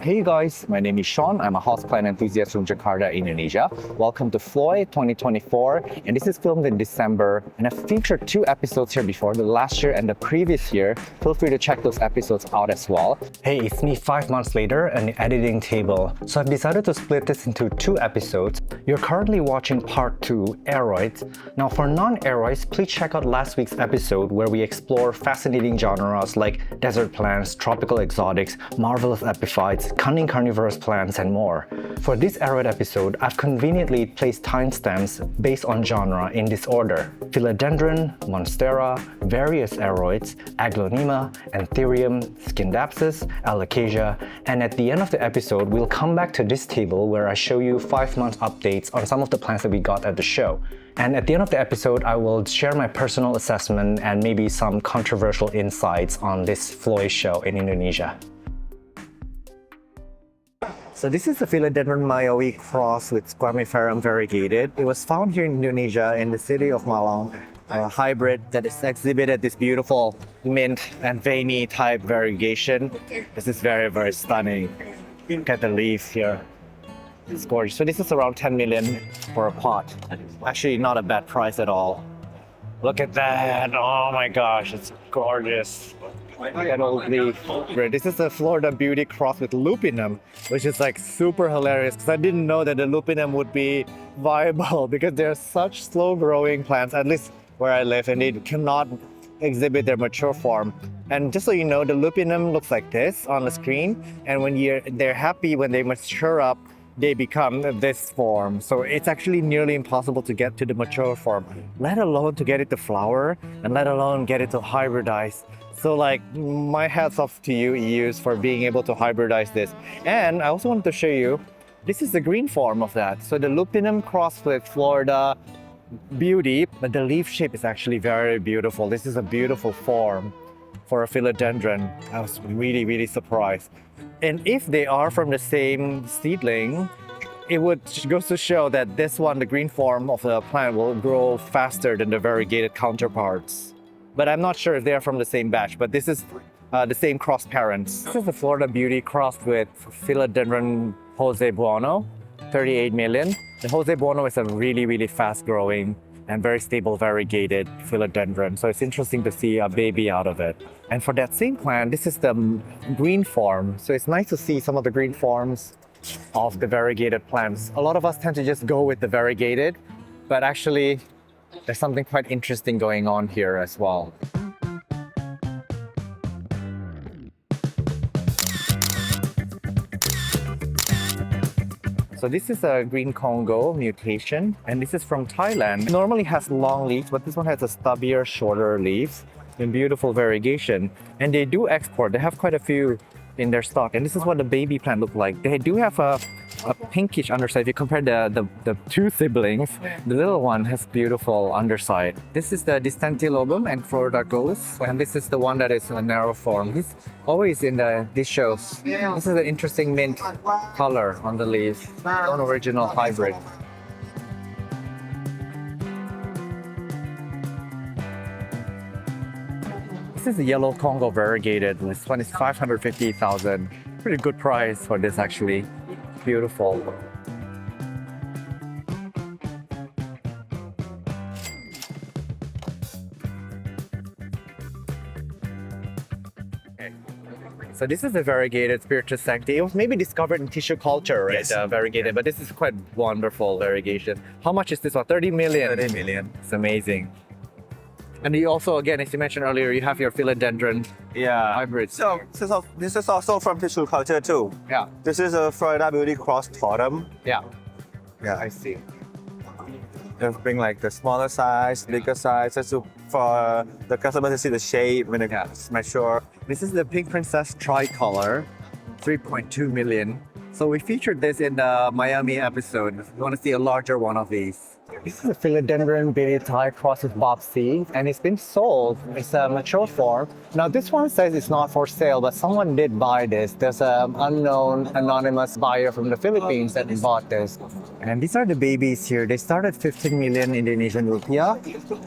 Hey guys, my name is Sean. I'm a houseplant enthusiast from Jakarta, Indonesia. Welcome to FLOII 2024, and this is filmed in December. And I've featured 2 episodes here before, the last year and the previous year. Feel free to check those episodes out as well. Hey, it's me 5 months later and the editing table. So I've decided to split this into 2 episodes. You're currently watching part 2, Aroids. Now for non-aroids, please check out last week's episode where we explore fascinating genres like desert plants, tropical exotics, marvelous epiphytes, cunning carnivorous plants, and more. For this aroid episode, I've conveniently placed timestamps based on genre in this order: Philodendron, Monstera, various aroids, Aglaonema, Anthurium, Scindapsus, Alocasia, and at the end of the episode, we'll come back to this table where I show you 5-month updates on some of the plants that we got at the show. And at the end of the episode, I will share my personal assessment and maybe some controversial insights on this FLOII show in Indonesia. So this is the Philodendron mayoi cross with Squamiferum variegated. It was found here in Indonesia in the city of Malang, a hybrid that is exhibited this beautiful mint and veiny type variegation. This is very, very stunning. Look at the leaves here. It's gorgeous. So this is around 10 million for a pot. Actually, not a bad price at all. Look at that. Oh my gosh, it's gorgeous. Look at old leaf. This is a Florida Beauty cross with lupinum, which is like super hilarious because I didn't know that the lupinum would be viable because they're such slow growing plants, at least where I live, and they cannot exhibit their mature form. And just so you know, the lupinum looks like this on the screen, and when they're happy, when they mature up, they become this form. So it's actually nearly impossible to get to the mature form, let alone to get it to flower, and let alone get it to hybridize. So like, my hats off to you EUs for being able to hybridize this. And I also wanted to show you, this is the green form of that. So the lupinum crossed with Florida Beauty, but the leaf shape is actually very beautiful. This is a beautiful form for a philodendron. I was really, really surprised. And if they are from the same seedling, it would go to show that this one, the green form of the plant, will grow faster than the variegated counterparts. But I'm not sure if they are from the same batch, but this is the same cross parents. This is the Florida Beauty crossed with Philodendron Jose Buono, 38 million. The Jose Buono is a really, really fast growing and very stable variegated philodendron. So it's interesting to see a baby out of it. And for that same plant, this is the green form. So it's nice to see some of the green forms of the variegated plants. A lot of us tend to just go with the variegated, but actually there's something quite interesting going on here as well. So this is a green Congo mutation, and this is from Thailand. It normally has long leaves, but this one has a stubbier, shorter leaves in beautiful variegation. And they do export. They have quite a few in their stock. And this is what the baby plant look like. They do have a pinkish underside. If you compare the 2 siblings, the little one has beautiful underside. This is the Distantilobum and Florida Ghost, and this is the one that is a narrow form. He's always in these shows. This is an interesting mint color on the leaves, non-original hybrid. This is the yellow Congo variegated. This one is 550,000. Pretty good price for this actually. Beautiful. Okay. So this is the variegated Spiritus Sancti. It was maybe discovered in tissue culture, right? Yes. Variegated, but this is quite wonderful variegation. How much is this one? 30 million? 30 million. It's amazing. And you also, again, as you mentioned earlier, you have your philodendron hybrids. So this is also from tissue culture too. Yeah. This is a Florida Beauty cross totem. Yeah. Yeah, I see. They bring like the smaller size, bigger size, just for the customer to see the shape when it's mature. This is the Pink Princess tricolor, 3.2 million. So we featured this in the Miami episode. If you want to see a larger one of these. This is a Philodendron baby Thai cross with Bob C, and it's been sold. It's a mature form. Now this one says it's not for sale, but someone did buy this. There's an unknown anonymous buyer from the Philippines that bought this. And these are the babies here. They start at 15 million Indonesian rupiah,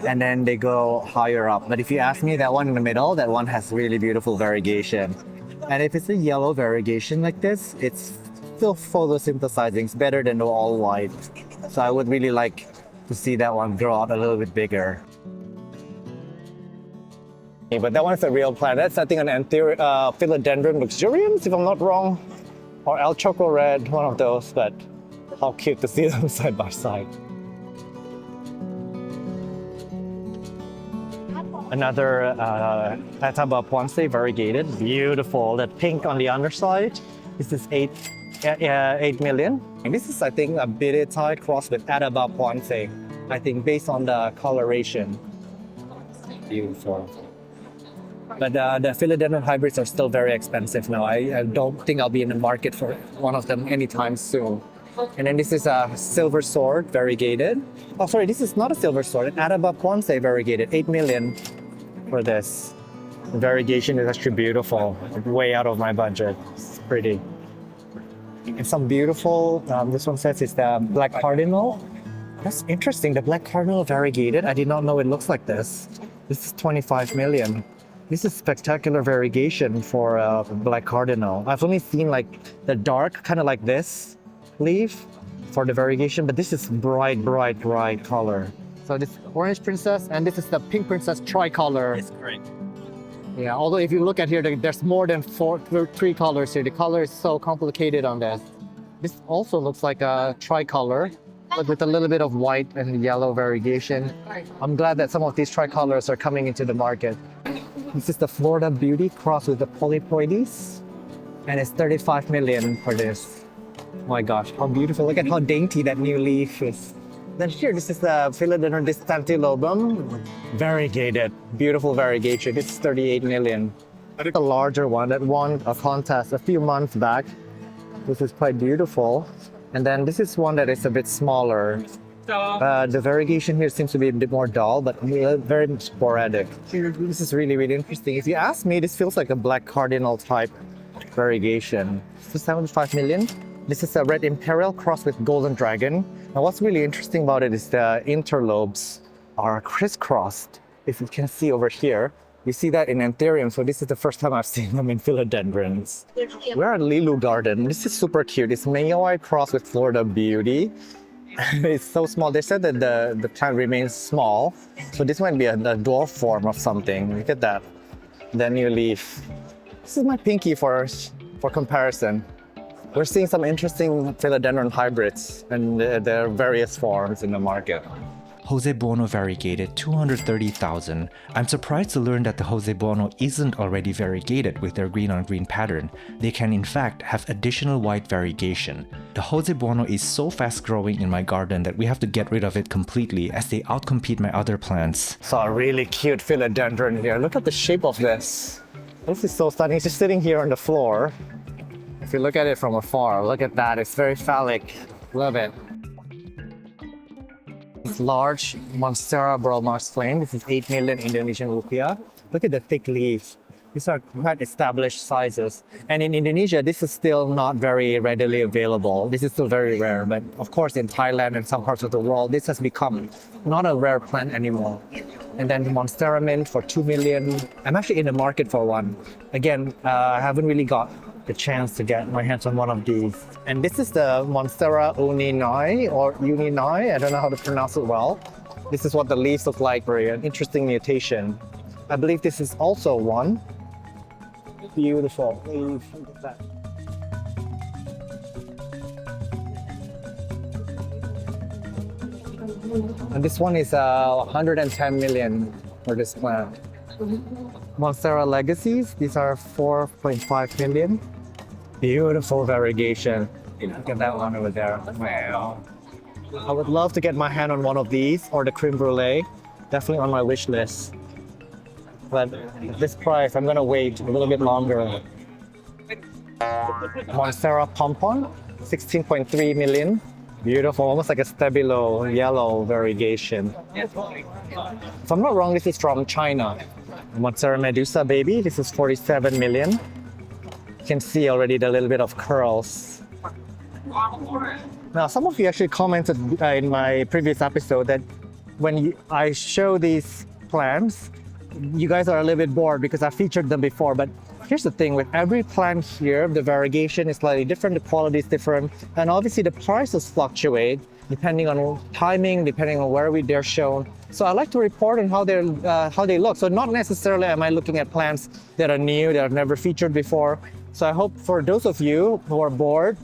and then they go higher up. But if you ask me, that one in the middle, that one has really beautiful variegation. And if it's a yellow variegation like this, it's still photosynthesizing. It's better than the all white. So I would really like to see that one grow out a little bit bigger. Okay, but that one's a real plant. That's, I think, an Philodendron luxurians, if I'm not wrong. Or El Choco Red, one of those. But how cute to see them side by side. Another Ataba Ponce variegated, beautiful. That pink on the underside. This is 8 million. And this is, I think, a Biritai cross with Ataba Ponce. I think based on the coloration. Beautiful. But the Philodendron hybrids are still very expensive now. I don't think I'll be in the market for one of them anytime soon. And then this is a silver sword variegated. Oh, sorry, this is not a silver sword. An Ataba Ponce variegated, 8 million for this. The variegation is actually beautiful. Way out of my budget. It's pretty. And some beautiful, this one says it's the Black Cardinal. That's interesting, the Black Cardinal variegated. I did not know it looks like this. This is 25 million. This is spectacular variegation for Black Cardinal. I've only seen like the dark, kind of like this leaf for the variegation, but this is bright color. So this Orange Princess, and this is the Pink Princess tricolor. It's great. Yeah, although if you look at here, there's more than three colors here. The color is so complicated on this. This also looks like a tricolor, but with a little bit of white and yellow variegation. I'm glad that some of these tricolors are coming into the market. This is the Florida Beauty crossed with the Polyploides, and it's 35 million for this. Oh my gosh, how beautiful. Look at how dainty that new leaf is. Then here, this is the Philodendron distantilobum, variegated, beautiful variegation. This is 38 million. The larger one that won a contest a few months back. This is quite beautiful. And then this is one that is a bit smaller. The variegation here seems to be a bit more dull, but very sporadic. This is really interesting. If you ask me, this feels like a Black Cardinal type variegation. This is 75 million. This is a Red Imperial crossed with Golden Dragon. Now what's really interesting about it is the interlobes are crisscrossed. If you can see over here, you see that in Anthurium, so this is the first time I've seen them in Philodendrons. We're at Lilu Garden. This is super cute. It's Mayoi crossed with Florida Beauty. It's so small. They said that the plant remains small, so this might be a dwarf form of something. Look at that, the new leaf. This is my pinky for comparison. We're seeing some interesting Philodendron hybrids and their various forms in the market. Jose Bono variegated 230,000. I'm surprised to learn that the Jose Bono isn't already variegated with their green on green pattern. They can in fact have additional white variegation. The Jose Bono is so fast growing in my garden that we have to get rid of it completely as they outcompete my other plants. So a really cute Philodendron here. Look at the shape of this. This is so stunning. It's just sitting here on the floor. If you look at it from afar, look at that. It's very phallic. Love it. This large Monstera Burl-Marx flame. This is 8 million Indonesian rupiah. Look at the thick leaves. These are quite established sizes. And in Indonesia, this is still not very readily available. This is still very rare. But of course, in Thailand and some parts of the world, this has become not a rare plant anymore. And then the Monstera mint for 2 million. I'm actually in the market for one. Again, I haven't really got the chance to get my hands on one of these. And this is the Monstera uninai or uninai. I don't know how to pronounce it well. This is what the leaves look like. Very an interesting mutation. I believe this is also one. Beautiful leaf. Look at that. And this one is 110 million for this plant. Monstera legacies, these are 4.5 million. Beautiful variegation. Look at that one over there. Wow. I would love to get my hand on one of these or the creme brulee. Definitely on my wish list. But at this price, I'm gonna wait a little bit longer. Monstera pompon, 16.3 million. Beautiful, almost like a stabilo yellow variegation. If I'm not wrong, this is from China. Monstera medusa baby, this is 47 million. You can see already the little bit of curls. Now, some of you actually commented in my previous episode that when I show these plants, you guys are a little bit bored because I featured them before, but here's the thing, with every plant here, the variegation is slightly different, the quality is different, and obviously the prices fluctuate depending on timing, depending on where they're shown. So I like to report on how they look. So not necessarily am I looking at plants that are new, that I've never featured before. So I hope for those of you who are bored,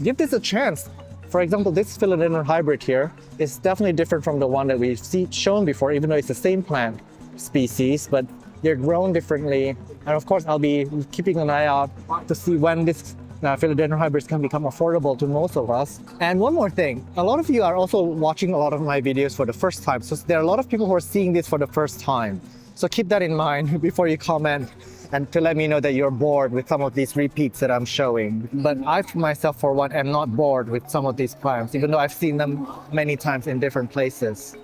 give this a chance. For example, this Philodendron hybrid here is definitely different from the one that we've shown before, even though it's the same plant species, but they're grown differently. And of course, I'll be keeping an eye out to see when this Philodendron hybrids can become affordable to most of us. And one more thing, a lot of you are also watching a lot of my videos for the first time. So there are a lot of people who are seeing this for the first time. So keep that in mind before you comment and to let me know that you're bored with some of these repeats that I'm showing. But I myself, for one, am not bored with some of these plants, even though I've seen them many times in different places.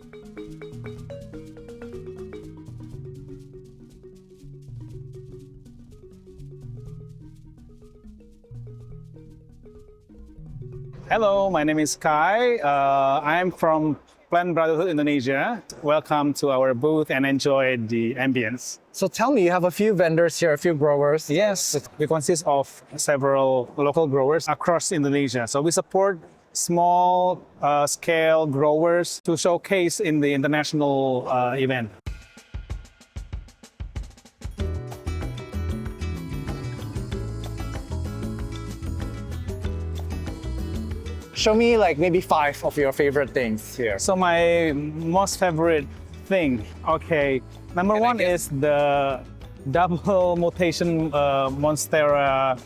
Hello, my name is Kai. I'm from Plant Brotherhood Indonesia. Welcome to our booth and enjoy the ambience. So tell me, you have a few vendors here, a few growers. Yes, we consist of several local growers across Indonesia. So we support small scale growers to showcase in the international event. Show me like maybe 5 of your favorite things here. So my most favorite thing, okay, number one is the double mutation Monstera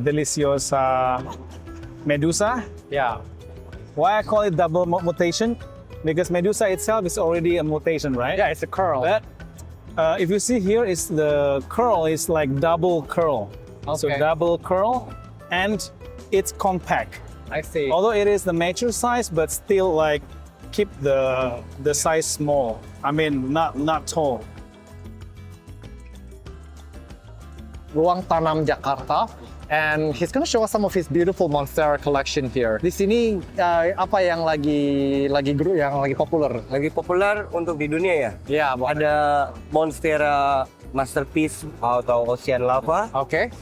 deliciosa medusa. Yeah. Why I call it double mutation? Because medusa itself is already a mutation, right? Yeah, it's a curl. But if you see here, is the curl is like double curl. So Okay. double curl, and it's compact. I see. Although it is the mature size, but still like keep the size small. I mean, not tall. Ruang Tanam Jakarta, and he's gonna show us some of his beautiful Monstera collection here. Di sini apa yang lagi populer? Lagi populer untuk di dunia ya. Ya, Ada Monstera Masterpiece atau Ocean Lava, Oke,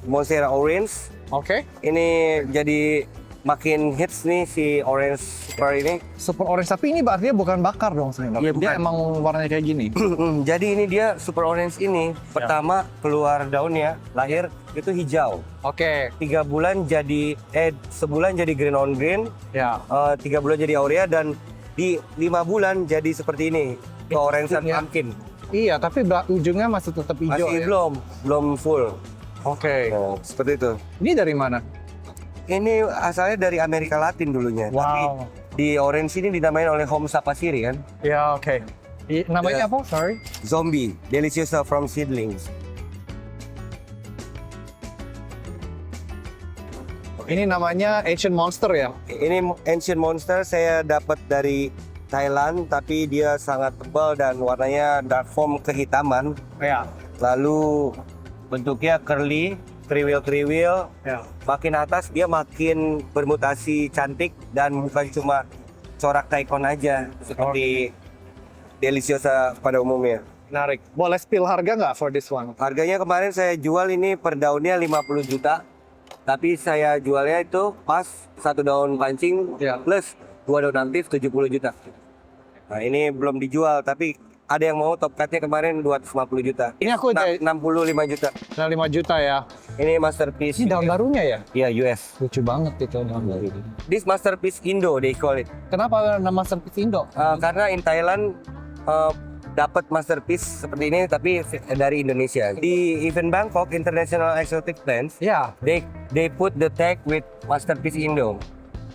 Monstera Orange. oke. Ini jadi makin hits nih si Orange Super ini. Super orange, tapi ini berarti bukan bakar dong sebenarnya. Iya, Dia bukan. emang warnanya kayak gini. Jadi ini dia Super Orange ini pertama keluar daunnya lahir itu hijau. Oke, 3 bulan jadi sebulan jadi green on green, ya. 3 bulan jadi aurea dan di 5 bulan jadi seperti ini. Orange Iya. pumpkin. Iya, tapi ujungnya masih tetap hijau Masih ya? belum full. Oke. Nah, seperti itu. Ini dari mana? Ini asalnya dari Amerika Latin dulunya, tapi Wow. di Orange ini dinamain oleh Homo sapasiri kan, Ya, oke. Namanya Ya. apa? Sorry. zombie, deliciosa from seedlings. Ini namanya Ancient Monster ya? Ini Ancient Monster saya dapat dari Thailand, tapi dia sangat tebal dan warnanya dark foam kehitaman. Ya. Lalu bentuknya curly, kriwil-kriwil. Ya. Makin atas dia makin bermutasi cantik dan bukan cuma corak daikon aja seperti deliciosa pada umumnya. Menarik. Boleh spill harga nggak for this one? Harganya kemarin saya jual ini per daunnya 50 juta. Tapi saya jualnya itu pas 1 daun pancing Ya. plus 2 daun aktif 70 juta. Nah, ini belum dijual tapi ada yang mau top cut-nya kemarin 250 juta. Ini aku udah 65 juta. 5 juta ya. Ini masterpiece. Ini daun barunya ya? Iya, US. Lucu banget itu daun baru. This masterpiece Indo they call it. Kenapa nama Masterpiece Indo? Karena in Thailand dapat masterpiece seperti ini tapi dari Indonesia. Di event Bangkok International Exotic Plants, Ya. they put the tag with masterpiece Indo.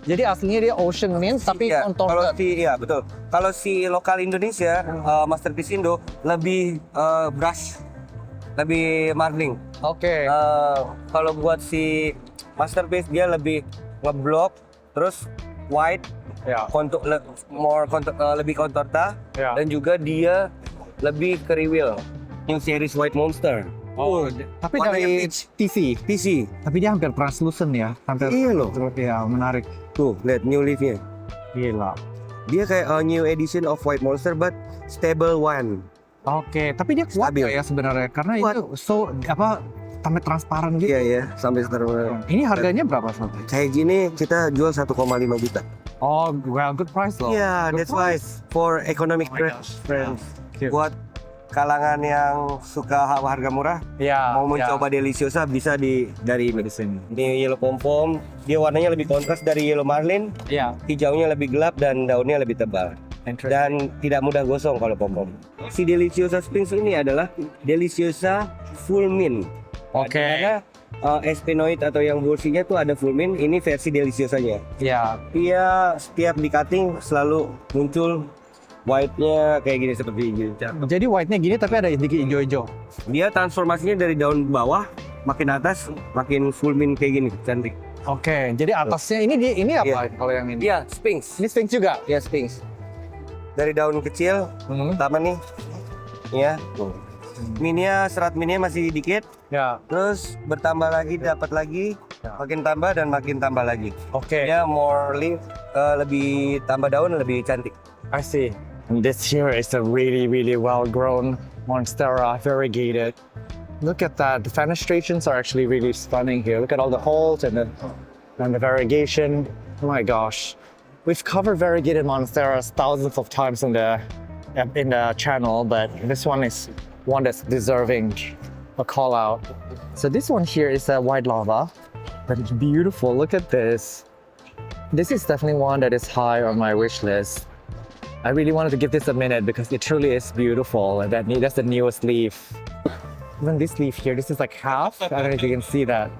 Jadi aslinya dia Ocean Mint tapi Iya, kalau contorted. iya betul. Kalau si lokal Indonesia masterpiece Indo lebih brush, lebih marling. Oke. Kalau buat si masterpiece dia lebih ngeblok, terus white, Ya. kontur lebih kontorta, Ya. dan juga dia lebih kriwil. New series White Monster. Oh, tapi warnanya dari peach. TC. PC. Tapi dia hampir translucent ya. Hampir. Iya loh. Ya, menarik. Tuh, lihat new leaf-nya. Gila. Dia kayak a new edition of White Monster but stable one. Oke, tapi dia kuat Stabil. ya sebenarnya karena Kuat. itu sampai transparan gitu. Iya ya, sampai sekarang. Ini harganya berapa sob? Kayak gini kita jual 1,5 juta. Oh, well, good price loh. Iya, Good that's why price. for economic Oh my gosh. friends. Cute. Buat kalangan yang suka harga murah, Ya. mau mencoba Deliciosa bisa dari ini. Ini yellow pom-pom, dia warnanya lebih kontras dari yellow marlin, Ya. hijaunya lebih gelap dan daunnya lebih tebal. Dan tidak mudah gosong kalau pom-pom. Si Deliciosa Sphinx ini adalah Deliciosa fulmin. Oke. Karena espinoid atau yang bursinya tuh ada fulmin, ini versi Deliciosanya. Ya. Dia setiap di cutting selalu muncul white-nya kayak gini seperti ini. Jadi white-nya gini tapi ada sedikit hijau-hijau. Dia transformasinya dari daun bawah makin atas makin fulmin kayak gini, cantik. Oke, jadi atasnya ini apa Iya. kalau yang ini? Iya, Sphinx. Ini Sphinx juga. Ya, Sphinx. Dari daun kecil, pertama nih, ya. Serat minnya masih dikit, Ya. terus bertambah lagi, dapat lagi, makin tambah dan makin tambah lagi. Oke. Ya, more leaf, lebih tambah daun, lebih cantik. I see. And this here is a really, really well-grown Monstera variegated. Look at that. The fenestrations are actually really stunning here. Look at all the holes and the variegation. Oh my gosh. We've covered variegated Monsteras thousands of times in the channel, but this one is one that's deserving a call out. So this one here is a white lava, but it's beautiful. Look at this. This is definitely one that is high on my wish list. I really wanted to give this a minute because it truly is beautiful, and that's the newest leaf. Even this leaf here, this is like half. I don't know if you can see that.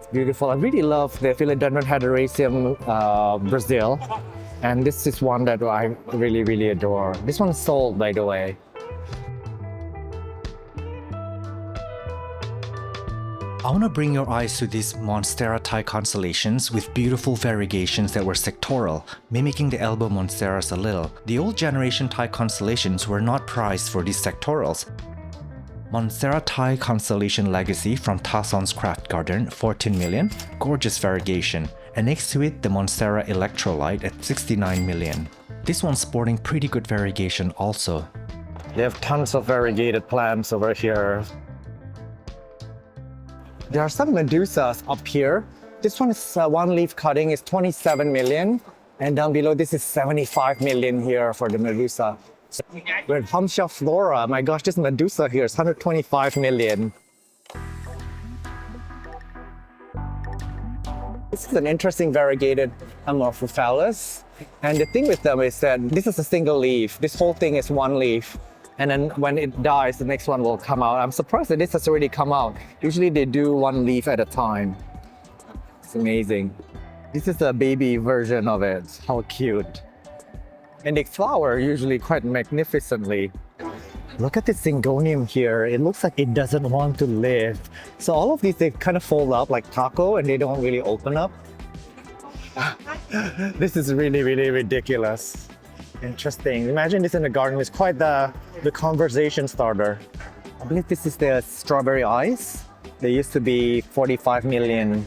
It's beautiful. I really love the Philodendron Haderasium Brazil, and this is one that I really, really adore. This one's sold, by the way. I want to bring your eyes to these Monstera Thai constellations with beautiful variegations that were sectoral, mimicking the elbow Monsteras a little. The old generation Thai constellations were not prized for these sectorals. Monstera Thai Constellation Legacy from Tason's Craft Garden, 14 million, gorgeous variegation. And next to it, the Monstera Electrolyte at 69 million. This one's sporting pretty good variegation also. They have tons of variegated plants over here. There are some medusas up here. This one is one leaf cutting is 27 million. And down below, this is 75 million here for the medusa. We're at Hamsha Flora. My gosh, this medusa here is 125 million. This is an interesting variegated Amorphophallus. And the thing with them is that this is a single leaf. This whole thing is one leaf. And then when it dies, the next one will come out. I'm surprised that this has already come out. Usually they do one leaf at a time. It's amazing. This is a baby version of it. How cute. And they flower usually quite magnificently. Look at this Syngonium here. It looks like it doesn't want to live. So all of these, they kind of fold up like taco and they don't really open up. This is really, really ridiculous. Interesting. Imagine this in the garden. It's quite the conversation starter. I believe this is the strawberry ice. They used to be 45 million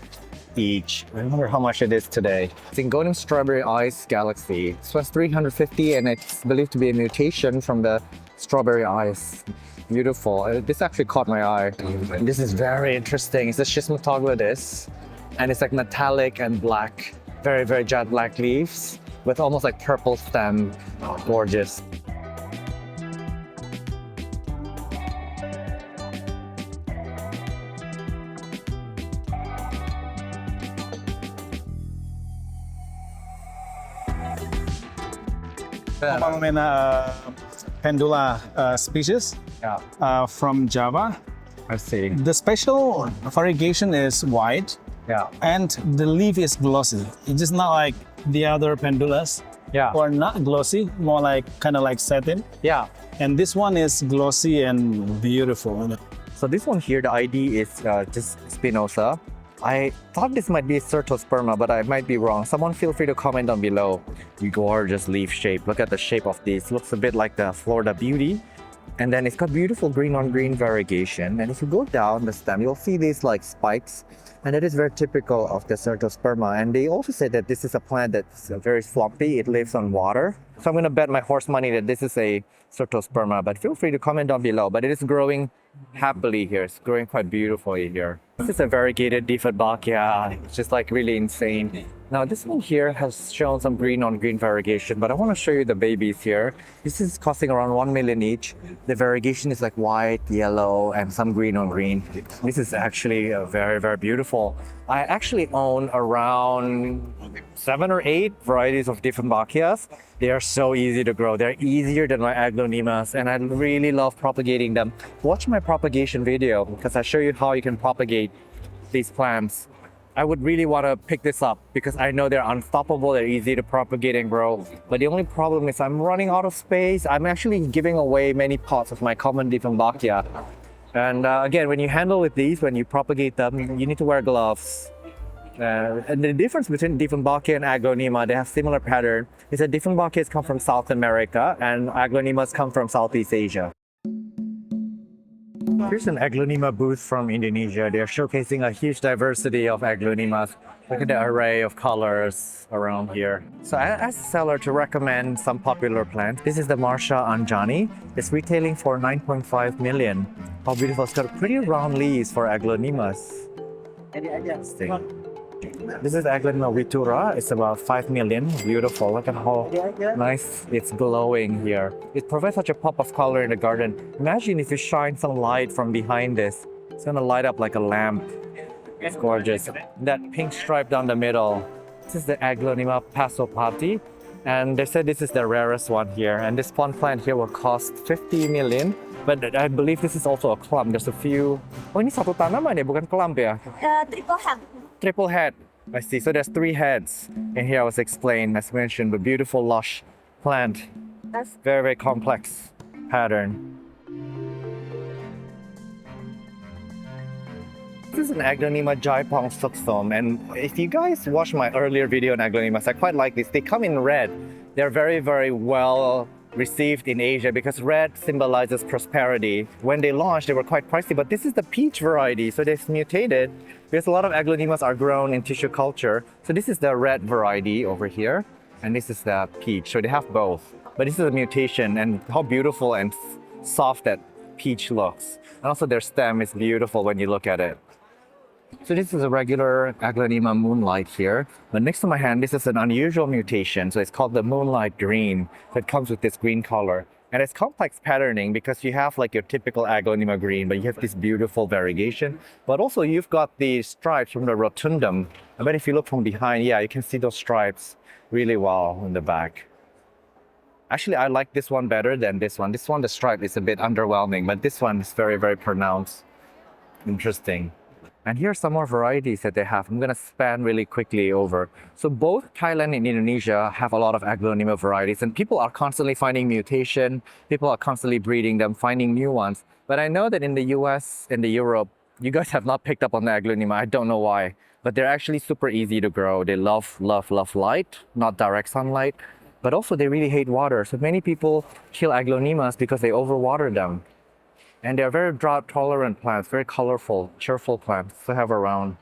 each. I remember how much it is today. Syngonium Strawberry Ice Galaxy. This was 350 and it's believed to be a mutation from the strawberry ice. Beautiful. This actually caught my eye. This is very interesting. It's a Schismatoglotis and it's like metallic and black. Very, very jet black leaves with almost like purple stem. Gorgeous. Aglaonema pendula species Yeah, from Java. I see. The special variegation is white Yeah, and the leaf is glossy. It's just not like the other pendulas yeah, or not glossy, more like kind of like satin. yeah. And this one is glossy and beautiful. So this one here, the ID is just Spinosa. I thought this might be Certosperma, but I might be wrong. Someone feel free to comment down below. Gorgeous leaf shape. Look at the shape of these. Looks a bit like the Florida Beauty. And then it's got beautiful green on green variegation. And if you go down the stem, you'll see these like spikes. And it is very typical of the Certosperma. And they also say that this is a plant that's very swampy. It lives on water. So I'm going to bet my horse money that this is a Certosperma. But feel free to comment down below. But it is growing happily here. It's growing quite beautifully here. This is a variegated Diphyllodenron. It's just like really insane. Now this one here has shown some green on green variegation, but I want to show you the babies here. This is costing around 1 million each. The variegation is like white, yellow, and some green on green. This is actually very, very beautiful. I actually own around 7 or 8 varieties of Diphyllodenron. They are so easy to grow. They're easier than my Aglaonemas, and I really love propagating them. Watch my propagation video because I show you how you can propagate these plants. I would really want to pick this up because I know they're unstoppable, they're easy to propagate and grow. But the only problem is I'm running out of space. I'm actually giving away many pots of my common Diphyllodenron. And again, when you handle with these, when you propagate them, you need to wear gloves. And the difference between Diphyllodenron and Aglaonema, they have similar pattern, is that Diphyllodenron come from South America and Aglaonemas come from Southeast Asia. Here's an Aglaonema booth from Indonesia. They are showcasing a huge diversity of Aglaonemas. Look at the array of colors around here. So I asked the seller to recommend some popular plants. This is the Marcia anjani. It's retailing for 9.5 million. How beautiful. It's got pretty round leaves for Aglaonemas. Interesting. This is Aglaonema vitura. It's about 5 million. Beautiful. Look at how nice it's glowing here. It provides such a pop of color in the garden. Imagine if you shine some light from behind this. It's gonna light up like a lamp. It's gorgeous. That pink stripe down the middle. This is the Aglaonema pasopati. And they said this is the rarest one here. And this one plant here will cost 50 million. But I believe this is also a clump. There's a few. Oh, ini satu tanaman ya, bukan clump ya? Triple head. Triple head. I see. So there's 3 heads. And here I was explained, as mentioned, the beautiful lush plant. That's Very, very complex pattern. This is an Aglaonema Jaipong suxum, and if you guys watched my earlier video on Aglaonemas, I quite like this. They come in red. They're very, very well received in Asia because red symbolizes prosperity. When they launched, they were quite pricey, but this is the peach variety, so they've mutated because a lot of Aglaonemas are grown in tissue culture. So this is the red variety over here, and this is the peach. So they have both, but this is a mutation, and how beautiful and soft that peach looks. And also their stem is beautiful when you look at it. So this is a regular Aglaonema moonlight here, but next to my hand, this is an unusual mutation. So it's called the moonlight green. So it comes with this green color. And it's complex patterning because you have like your typical Aglaonema green, but you have this beautiful variegation. But also you've got the stripes from the rotundum. I bet if you look from behind, yeah, you can see those stripes really well in the back. Actually, I like this one better than this one. This one, the stripe is a bit underwhelming, but this one is very, very pronounced. Interesting. And here are some more varieties that they have. I'm going to span really quickly over. So both Thailand and Indonesia have a lot of Aglaonema varieties, and people are constantly finding mutation. People are constantly breeding them, finding new ones. But I know that in the US and the Europe, you guys have not picked up on the Aglaonema. I don't know why, but they're actually super easy to grow. They love light, not direct sunlight, but also they really hate water. So many people kill Aglaonemas because they overwater them. And they're very drought tolerant plants, very colorful, cheerful plants to have around.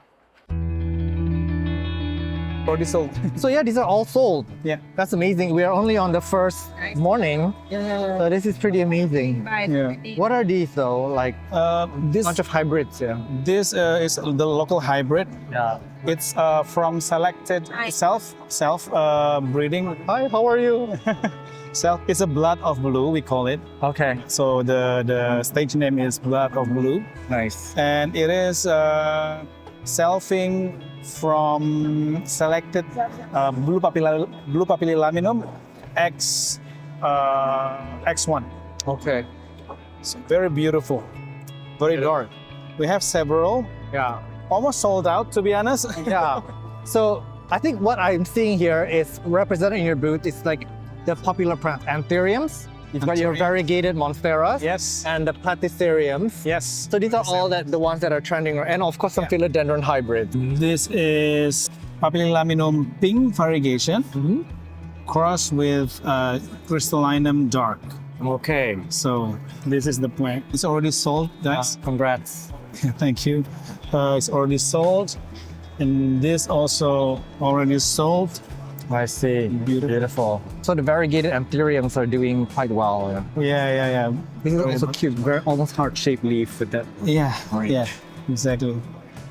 Already sold. So yeah, these are all sold. Yeah. That's amazing. We are only on the first morning. So this is pretty amazing. Yeah. What are these though? Like This bunch of hybrids, yeah. this is the local hybrid. Yeah. It's from selected self breeding. Hi, how are you? It's a blood of blue, we call it. Okay, So the stage name is blood of blue, nice. and it is selfing from selected blue papillilaminum X1. Okay. So very beautiful, very dark. We have several, Yeah. almost sold out to be honest. Yeah. So I think what I'm seeing here is represented in your booth is like the popular plant Anthuriums. You've got your Anthurium. variegated Monsteras. Yes. And the Platyceriums. Yes. So these are all the ones that are trending, and of course some Philodendron hybrids. This is papillilaminum pink variegation crossed with crystallinum dark. Okay. So this is the plant. It's already sold, guys. Congrats. Thank you. It's already sold, and this also already sold. I see. Beautiful. So the variegated anthuriums are doing quite well. Yeah. This is also cute, very almost heart-shaped leaf with that. Yeah, exactly.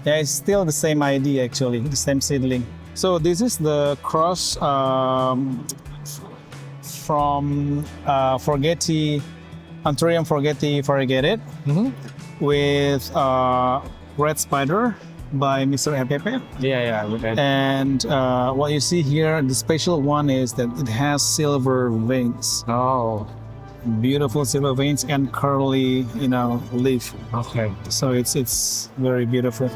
Yeah, it's still the same idea actually, the same seedling. So this is the cross from Forgetti, Anthurium Forgetti variegated with Red Spider by Mr. Pepe. Yeah. And what you see here, the special one is that it has silver veins, Oh, beautiful silver veins and curly, leaf. okay. So it's very beautiful.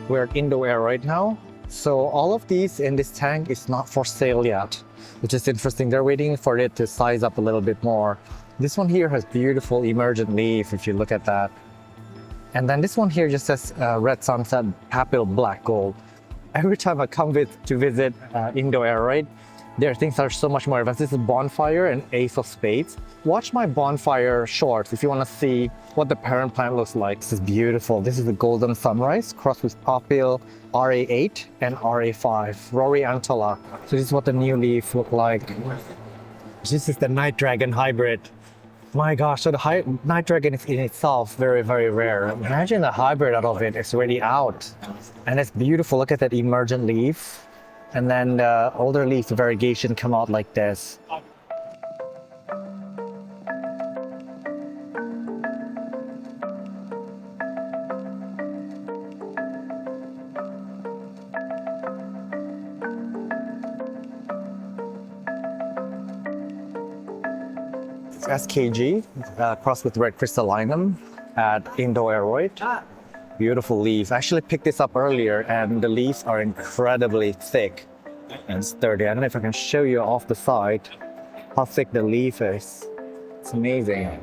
We're indoor right now. So all of these in this tank is not for sale yet, which is interesting. They're waiting for it to size up a little bit more. This one here has beautiful emergent leaf, if you look at that. And then this one here just says red sunset, papil black gold. Every time I come to visit Indo-Aroid, their things are so much more advanced. This is Bonfire and Ace of Spades. Watch my Bonfire shorts if you want to see what the parent plant looks like. This is beautiful. This is the Golden Sunrise crossed with Papil RA8 and RA5, Rory Antala. So this is what the new leaf look like. This is the Night Dragon hybrid. My gosh, so the Night Dragon is in itself very, very rare. Imagine the hybrid out of it is already out. And it's beautiful. Look at that emergent leaf. And then the older leaf variegation come out like this. SKG crossed with red crystallinum at Indo-Aroid. Beautiful leaves. I actually picked this up earlier and the leaves are incredibly thick and sturdy. I don't know if I can show you off the side how thick the leaf is. It's amazing.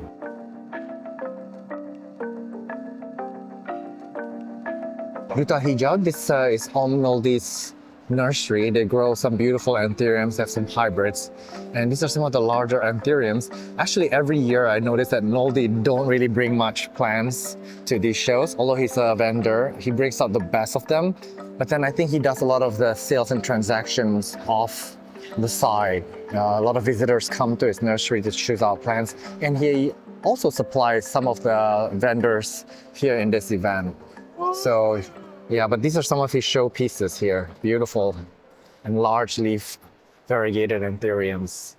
Duta Hijau, this is Om Noldi's nursery. They grow some beautiful anthuriums, have some hybrids. And these are some of the larger anthuriums. Actually, every year I notice that Noldi don't really bring much plants to these shows. Although he's a vendor, he brings out the best of them. But then I think he does a lot of the sales and transactions off the side. A lot of visitors come to his nursery to choose out plants. And he also supplies some of the vendors here in this event. So yeah, but these are some of his showpieces here. Beautiful and large leaf variegated anthuriums.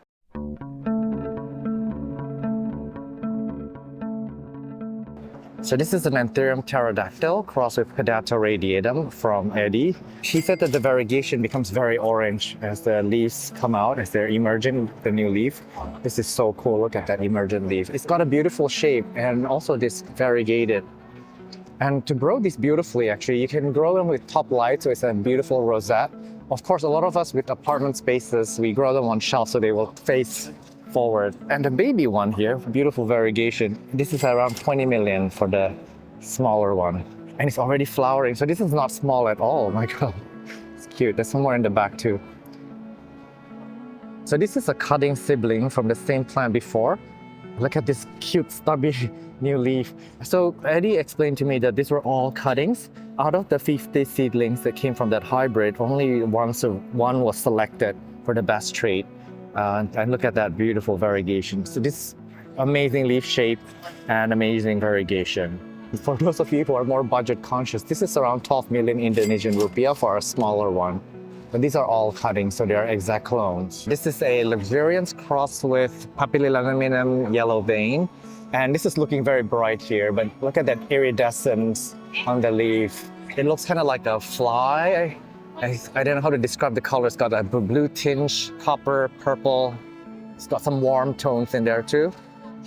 So this is an Anthurium pterodactyl crossed with Pedata radiatum from Eddie. He said that the variegation becomes very orange as the leaves come out, as they're emerging, the new leaf. This is so cool. Look at that emergent leaf. It's got a beautiful shape and also this variegated. And to grow these beautifully, actually, you can grow them with top light, so it's a beautiful rosette. Of course, a lot of us with apartment spaces, we grow them on shelves so they will face forward. And the baby one here, beautiful variegation. This is around 20 million for the smaller one. And it's already flowering, so this is not small at all. Oh my God, it's cute. There's some more in the back too. So this is a cutting sibling from the same plant before. Look at this cute stubby new leaf. So Eddie explained to me that these were all cuttings. Out of the 50 seedlings that came from that hybrid, only one was selected for the best trait. And look at that beautiful variegation. So this amazing leaf shape and amazing variegation. For those of you who are more budget conscious, this is around 12 million Indonesian rupiah for a smaller one. But these are all cuttings, so they are exact clones. This is a luxuriance crossed with Papillilaminum yellow vein. And this is looking very bright here, but look at that iridescence on the leaf. It looks kind of like a fly. I don't know how to describe the color. It's got a blue tinge, copper, purple. It's got some warm tones in there too.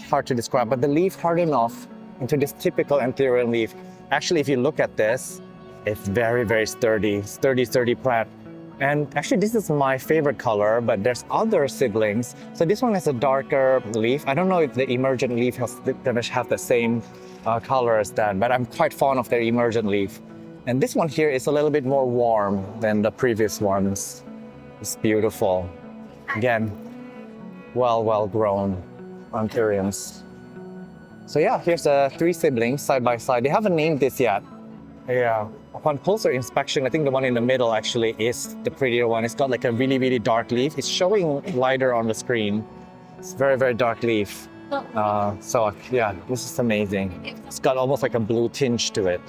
Hard to describe, but the leaf hardened off into this typical Anthurium leaf. Actually, if you look at this, it's very, very sturdy plant. And actually, this is my favorite color, but there's other siblings. So this one has a darker leaf. I don't know if the emergent leaf has gonna have the same color as that, but I'm quite fond of their emergent leaf. And this one here is a little bit more warm than the previous ones. It's beautiful. Again, well grown Anthuriums. So yeah, here's the three siblings side by side. They haven't named this yet. Yeah. Upon closer inspection, I think the one in the middle actually is the prettier one. It's got like a really dark leaf. It's showing lighter on the screen. It's very dark leaf. So yeah, this is amazing. It's got almost like a blue tinge to it.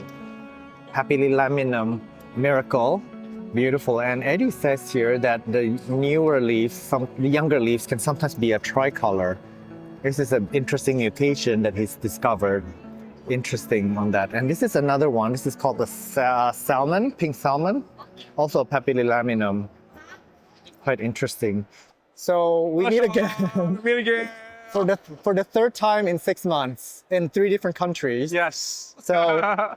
Papillilaminum miracle, beautiful. And Eddie says here that the newer leaves, the younger leaves can sometimes be a tricolor. This is an interesting mutation that he's discovered. Interesting on that. And this is another one. This is called the salmon, pink salmon. Also a papillilaminum. Quite interesting. So we meet again. For the third time in 6 months in 3 different countries. Yes. So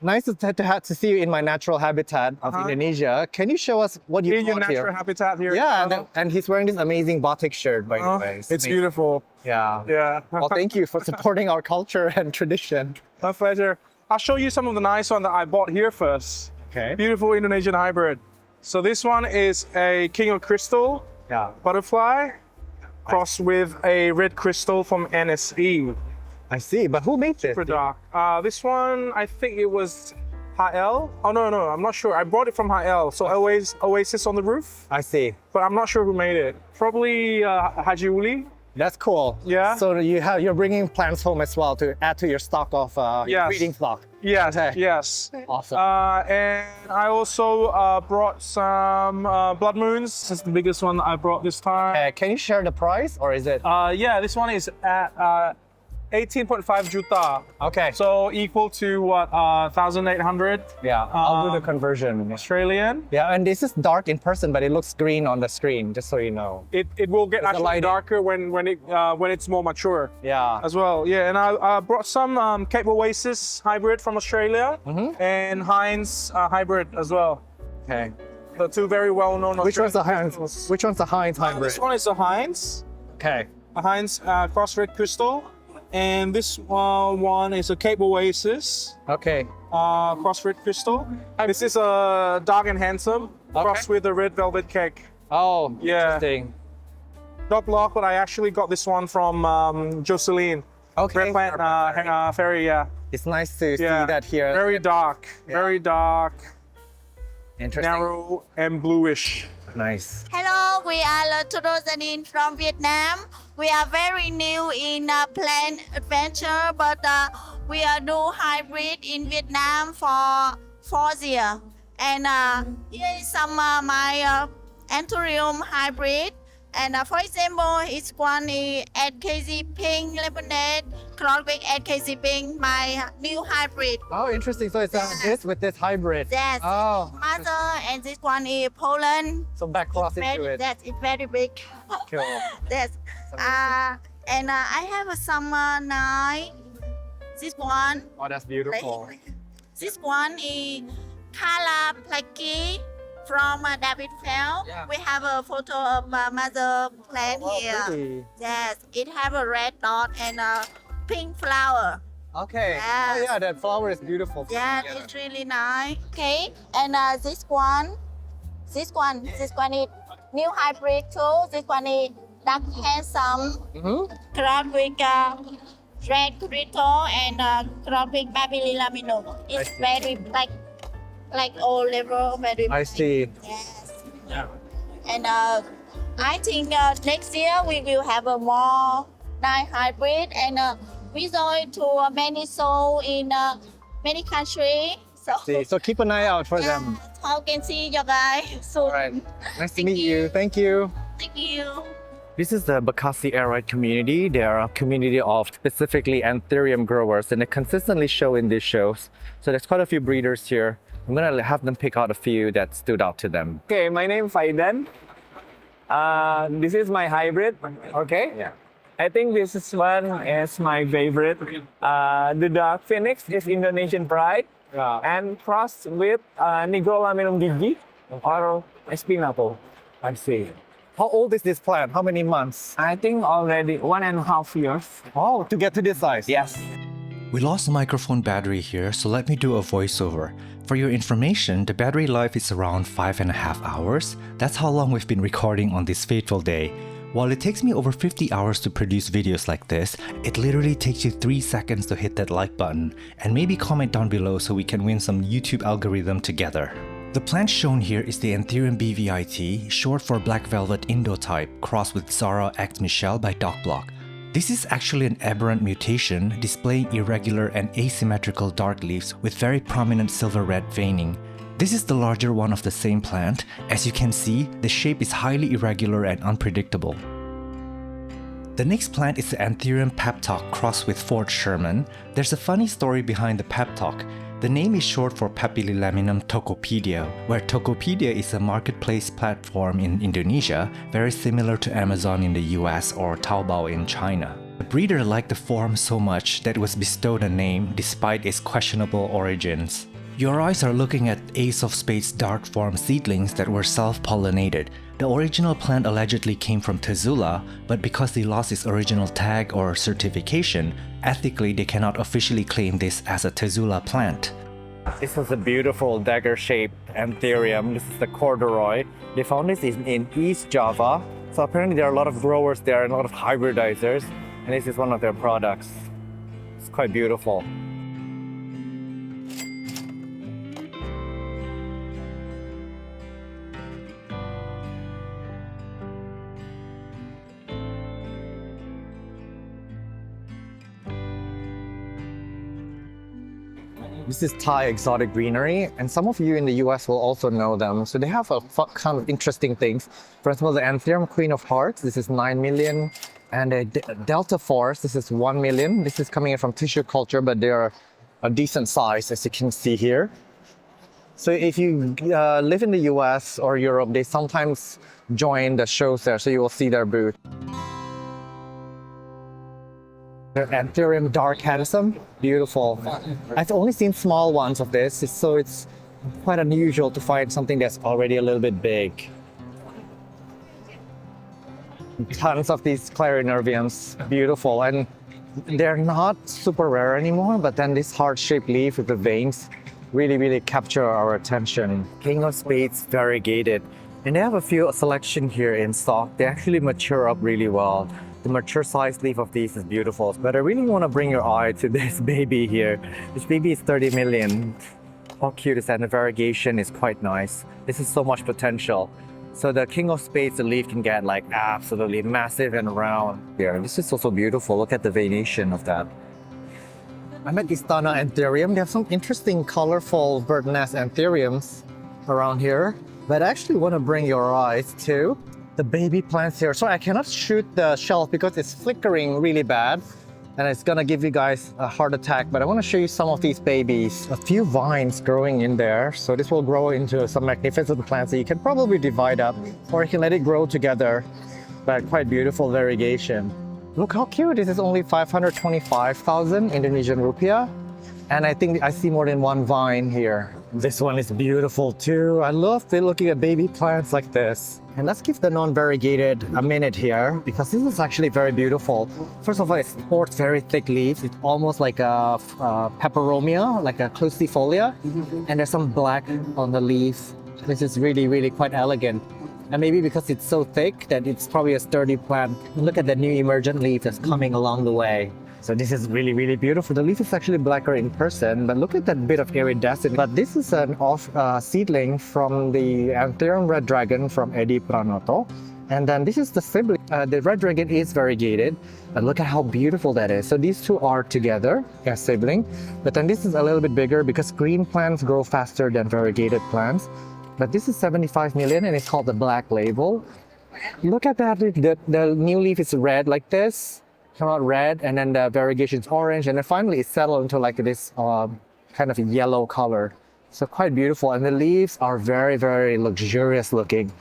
nice to see you in my natural habitat of Indonesia. Can you show us what you In your brought here? natural habitat here. Yeah, and he's wearing this amazing batik shirt, by the way. It's amazing. beautiful. Yeah. Yeah. Well, thank you for supporting our culture and tradition. My pleasure. I'll show you some of the nice one that I bought here first. Okay. Beautiful Indonesian hybrid. So this one is a King of Crystal Yeah. butterfly crossed with a red crystal from NSE. I see. But who made this? Super dark. This one, I think it was HL. Oh no, I'm not sure. I brought it from HL. So Oasis on the roof, I see. but I'm not sure who made it. Probably Haji Uli. That's cool. Yeah. So you're bringing plants home as well to add to your stock of Yes. breeding stock. Yes, Okay. yes. Awesome. And I also brought some blood moons. This is the biggest one that I brought this time. Can you share the price, or is it? Yeah, this one is at 18.5 juta. Okay. So equal to what, 1,800 yeah, I'll do the conversion. Australian. Yeah, and this is dark in person, but it looks green on the screen, just so you know. It will get the actually lighting. darker when it's more mature Yeah. as well. Yeah, and I brought some Cape Oasis hybrid from Australia and Heinz hybrid as well. Okay. The two very well-known. Which one's the Australian Heinz? crystals. Which one's the Heinz hybrid? This one is a Heinz. Okay. A Heinz cross red crystal. And this one is a Cape Oasis Okay. cross red crystal. This is a dark and handsome crossed with a red velvet cake. Oh, Yeah. interesting. Dog block, but I actually got this one from Jocelyn. Okay. Red Plant Ferry, yeah. It's nice to see Yeah. that here. Very dark, very dark, Interesting. narrow and bluish. Nice. Hello, we are Philodendron from Vietnam. We are very new in plant adventure, but we are new hybrid in Vietnam for 4 years. And here is some my Anthurium hybrid. And for example, it's one is 8 kg pink lemonade, crossed with 8 kg pink, my new hybrid. Oh, interesting. So it's this with this hybrid. Yes, Oh. mother, and this one is Poland. So back cross into it. Yes, it's very big. Cool. Yes. And I have some nine. This one. Oh, that's beautiful. This one is Kala Plaki from David Fell. Yeah. We have a photo of mother plant here. Pretty. Yes, it have a red dot and a pink flower. Okay. Yes. Oh yeah, that flower is beautiful. Yeah, together. it's really nice. Okay, and this one is new hybrid too. This one is dark handsome, crossed with red crystal and crossed with papillilaminum. It's very like old level, very. I see. Yes. And I think next year we will have a more nice hybrid, and we going to many shows in many countries. So keep an eye out for them. How can see you guys soon. All right. Nice to Thank meet you. you. Thank you. Thank you. This is the Bekasi Aroid community. They are a community of specifically Anthurium growers, and they consistently show in these shows. So there's quite a few breeders here. I'm gonna have them pick out a few that stood out to them. Okay, my name is Faidan. This is my hybrid. Okay. Yeah. I think this is one is my favorite. The Dark Phoenix is Indonesian pride and crossed with Nigrolaminum gigi or espinato. I see. How old is this plant? How many months? I think already 1.5 years. Oh, to get to this size. Yes. We lost the microphone battery here, so let me do a voiceover. For your information, the battery life is around 5.5 hours. That's how long we've been recording on this fateful day. While it takes me over 50 hours to produce videos like this, it literally takes you 3 seconds to hit that like button, and maybe comment down below so we can win some YouTube algorithm together. The plant shown here is the Anthurium bvit, short for Black Velvet Indotype, crossed with Zara X Michel by DocBlock. This is actually an aberrant mutation, displaying irregular and asymmetrical dark leaves with very prominent silver-red veining. This is the larger one of the same plant. As you can see, the shape is highly irregular and unpredictable. The next plant is the Anthurium peptoc crossed with Fort Sherman. There's a funny story behind the peptoc. The name is short for Papillilaminum Tokopedia, where Tokopedia is a marketplace platform in Indonesia, very similar to Amazon in the US or Taobao in China. The breeder liked the form so much that it was bestowed a name despite its questionable origins. Your eyes are looking at Ace of Spades dark form seedlings that were self-pollinated. The original plant allegedly came from Tazula, but because they lost its original tag or certification, ethically they cannot officially claim this as a Tazula plant. This is a beautiful dagger-shaped Anthurium. This is the corduroy. They found this in East Java. So apparently there are a lot of growers there and a lot of hybridizers. And this is one of their products. It's quite beautiful. This is Thai exotic greenery, and some of you in the US will also know them. So they have a kind of interesting things. First of all, the Anthurium Queen of Hearts, this is 9 million. And a Delta Forest, this is 1 million. This is coming in from tissue culture, but they are a decent size, as you can see here. So if you live in the US or Europe, they sometimes join the shows there, so you will see their booth. Anthurium Dark Handsome, beautiful. I've only seen small ones of this, so it's quite unusual to find something that's already a little bit big. Tons of these Clarinerviums, beautiful, and they're not super rare anymore, but then this heart-shaped leaf with the veins really capture our attention. King of Spades variegated, and they have a few selection here in stock. They actually mature up really well. The mature size leaf of these is beautiful, but I really want to bring your eye to this baby here. This baby is 30 million. How cute is that? And the variegation is quite nice. This is so much potential. So the King of Spades, the leaf can get like absolutely massive and round here. This is also beautiful. Look at the veination of that. I'm at Istana Anthurium. They have some interesting colorful bird nest Anthuriums around here. But I actually want to bring your eyes to the baby plants here. So I cannot shoot the shelf because it's flickering really bad and it's gonna give you guys a heart attack, but I want to show you some of these babies. A few vines growing in there, so this will grow into some magnificent plants that you can probably divide up or you can let it grow together, but quite beautiful variegation. Look how cute. This is only 525,000 Indonesian rupiah, and I think I see more than one vine here. This one is beautiful too. I love looking at baby plants like this. And let's give the non-variegated a minute here, because this is actually very beautiful. First of all, it sports very thick leaves. It's almost like a peperomia, like a clustifolia. And there's some black on the leaves. This is really quite elegant. And maybe because it's so thick that it's probably a sturdy plant. Look at the new emergent leaf that's coming along the way. So this is really beautiful. The leaf is actually blacker in person, but look at that bit of iridescent. But this is an seedling from the Anthurium Red Dragon from Edi Pranoto. And then this is the sibling. The Red Dragon is variegated, but look at how beautiful that is. So these two are together as sibling, but then this is a little bit bigger because green plants grow faster than variegated plants. But this is 75 million and it's called the Black Label. Look at that, the new leaf is red like this. Come out red, and then the variegation is orange, and then finally it settled into like this kind of yellow color. So quite beautiful, and the leaves are very luxurious looking.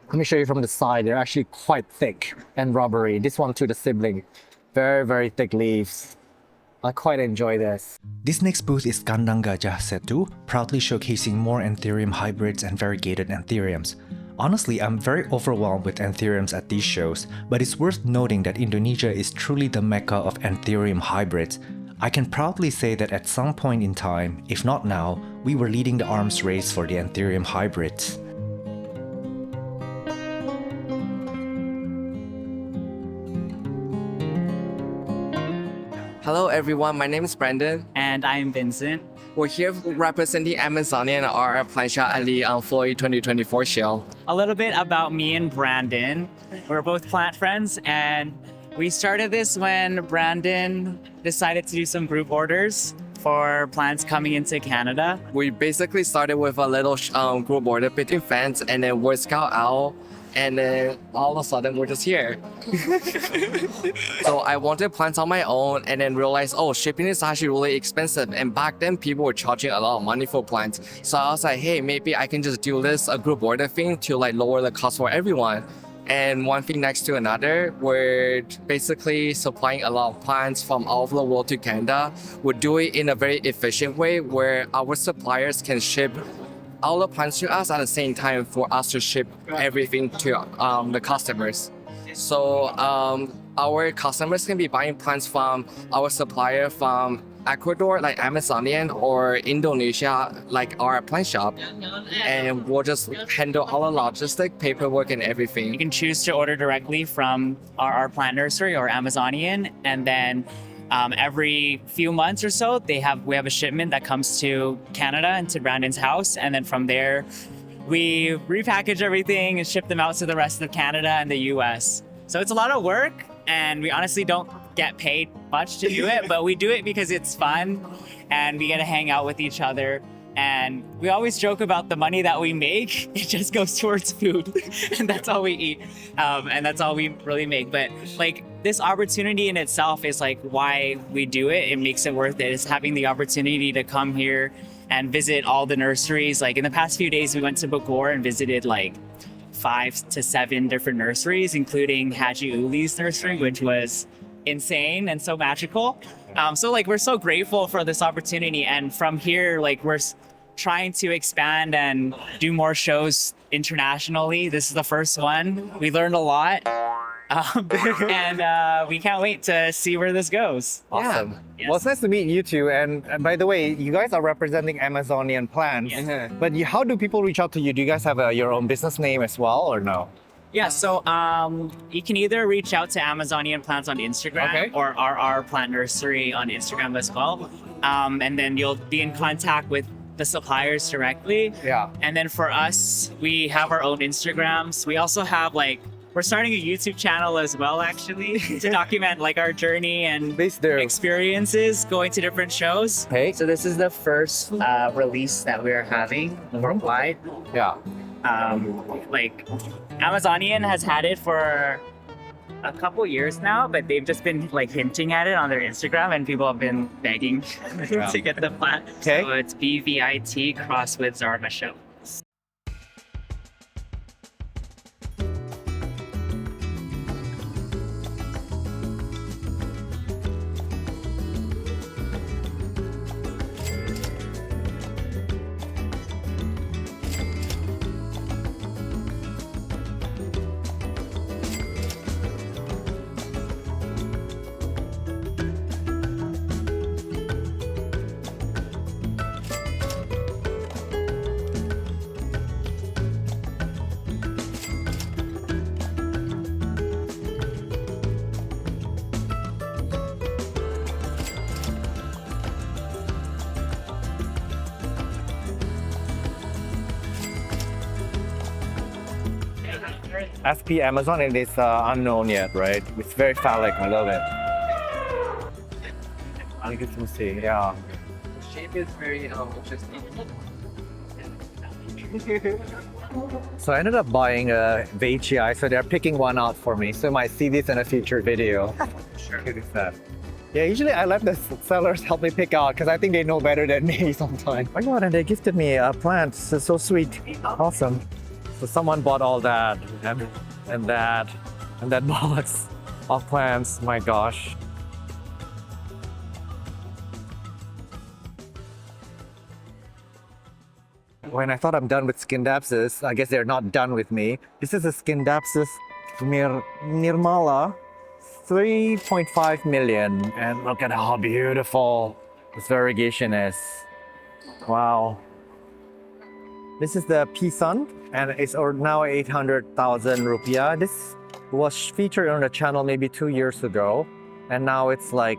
Let me show you from the side. They're actually quite thick and rubbery. This one too, the sibling, very thick leaves. I quite enjoy this. This next booth is Kandang Gajah Setu, proudly showcasing more Anthurium hybrids and variegated Anthuriums. Honestly, I'm very overwhelmed with Anthuriums at these shows, but it's worth noting that Indonesia is truly the mecca of Anthurium hybrids. I can proudly say that at some point in time, if not now, We were leading the arms race for the Anthurium hybrids. Hello everyone, my name is Brandon. And I'm Vincent. We're here representing Amazonian our plant shop at the FLOII 2024 show. A little bit about me and Brandon. We're both plant friends, and we started this when Brandon decided to do some group orders for plants coming into Canada. We basically started with a little group order between fans and then word scout out, and then all of a sudden we're just here. So I wanted plants on my own and then realized, oh, shipping is actually really expensive. And back then people were charging a lot of money for plants. So I was like, hey, maybe I can just do this a group order thing to like lower the cost for everyone. And one thing next to another, we're basically supplying a lot of plants from all over the world to Canada. We do it in a very efficient way where our suppliers can ship all the plants to us at the same time for us to ship everything to the customers. So our customers can be buying plants from our supplier from Ecuador, like Amazonian, or Indonesia, like our plant shop, and we'll just handle all the logistic, paperwork, and everything. You can choose to order directly from our plant nursery or Amazonian, and then every few months or so, we have a shipment that comes to Canada and to Brandon's house, and then from there, we repackage everything and ship them out to the rest of Canada and the US. So it's a lot of work, and we honestly don't get paid much to do it, but we do it because it's fun, and we get to hang out with each other. And we always joke about the money that we make, it just goes towards food, and that's all we eat, and that's all we really make. But like this opportunity in itself is like why we do it. It makes it worth it. It's having the opportunity to come here and visit all the nurseries. Like in the past few days, we went to Bogor and visited like 5 to 7 different nurseries, including Haji Uli's nursery, which was insane and so magical. So like we're so grateful for this opportunity, and from here like we're trying to expand and do more shows internationally. This is the first one. We learned a lot, and we can't wait to see where this goes. Awesome. Yes. Well, it's nice to meet you two. And by the way, you guys are representing Amazonian plants. Yes. But how do people reach out to you? Do you guys have your own business name as well, or no? Yeah, so you can either reach out to Amazonian Plants on Instagram, Okay. or our plant nursery on Instagram as well. And then you'll be in contact with the suppliers directly. Yeah. And then for us, we have our own Instagrams. We also have we're starting a YouTube channel as well, actually, to document like our journey and Please do. experiences going to different shows. Hey. So this is the first release that we're having worldwide. Yeah. Like Amazonian has had it for a couple years now, but they've just been like hinting at it on their Instagram, and people have been begging to get the plant. Okay. So it's BVIT crossed with Zarma show. SP Amazon, it is unknown yet, right? It's very phallic. I love it. I get to see. Yeah. Shape is very interesting. So I ended up buying a Veitchii, so they're picking one out for me. So you might see this in a future video. Sure. Yeah, usually I let the sellers help me pick out because I think they know better than me sometimes. Oh my god, and they gifted me plants. It's so sweet. Awesome. So someone bought all that and that box of plants. My gosh. When I thought I'm done with Scindapsus, I guess they're not done with me. This is a Scindapsus Nirmala, 3.5 million. And look at how beautiful this variegation is. Wow. This is the Pisan, and it's now 800,000 rupiah. This was featured on the channel maybe 2 years ago, and now it's like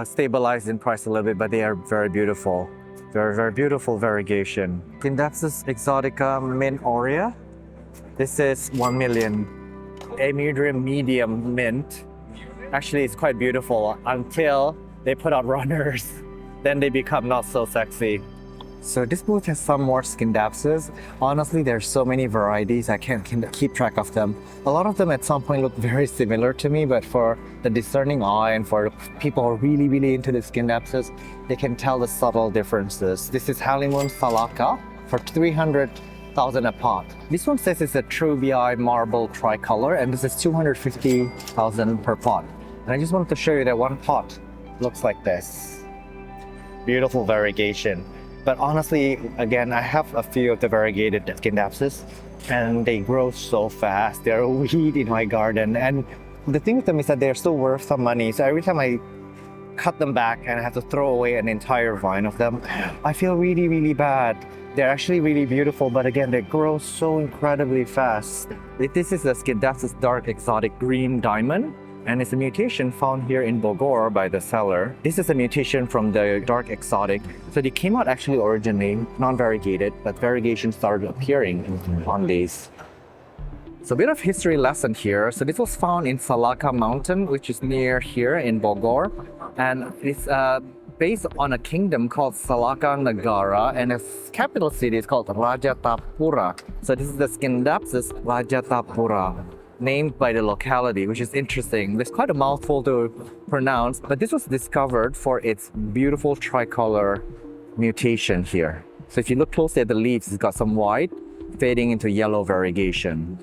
stabilized in price a little bit, but they are very beautiful. Very, very beautiful variegation. Scindapsus exotica mint aurea. This is 1 million. A medium mint. Actually, it's quite beautiful until they put out runners. Then they become not so sexy. So this booth has some more Scindapsus. Honestly, there's so many varieties, I can't keep track of them. A lot of them at some point look very similar to me, but for the discerning eye and for people who are really, really into the Scindapsus, they can tell the subtle differences. This is Halimun Salaka for 300,000 a pot. This one says it's a true VI marble tricolor, and this is 250,000 per pot. And I just wanted to show you that one pot looks like this. Beautiful variegation. But honestly, again, I have a few of the variegated Scindapsus, and they grow so fast. They're a weed in my garden. And the thing with them is that they're still worth some money. So every time I cut them back and I have to throw away an entire vine of them, I feel really, really bad. They're actually really beautiful, but again, they grow so incredibly fast. This is the Scindapsus dark exotic green diamond. And it's a mutation found here in Bogor by the seller. This is a mutation from the dark exotic. So they came out actually originally non-variegated, but variegation started appearing on these. So a bit of history lesson here. So this was found in Salaka Mountain, which is near here in Bogor. And it's based on a kingdom called Salaka Negara, and its capital city is called Rajatapura. So this is the Scindapsus Rajatapura, named by the locality, which is interesting. There's quite a mouthful to pronounce, but this was discovered for its beautiful tricolor mutation here. So if you look closely at the leaves, it's got some white fading into yellow variegation.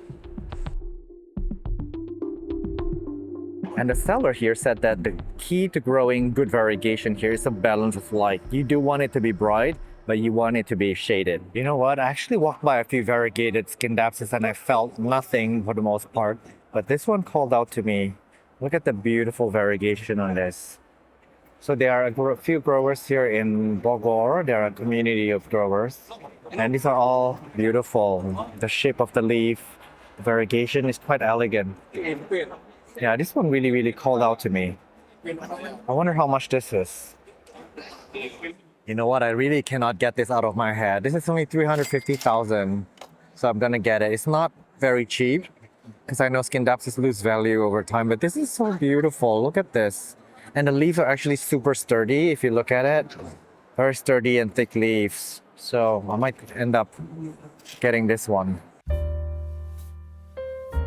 And the seller here said that the key to growing good variegation here is a balance of light. You do want it to be bright, but you want it to be shaded. You know what? I actually walked by a few variegated Scindapsus and I felt nothing for the most part. But this one called out to me. Look at the beautiful variegation on this. So there are a few growers here in Bogor. There are a community of growers. And these are all beautiful. The shape of the leaf, the variegation is quite elegant. Yeah, this one really, really called out to me. I wonder how much this is. You know what? I really cannot get this out of my head. This is only 350,000, so I'm gonna get it. It's not very cheap because I know Scindapsus lose value over time, but this is so beautiful. Look at this. And the leaves are actually super sturdy if you look at it. Very sturdy and thick leaves. So I might end up getting this one.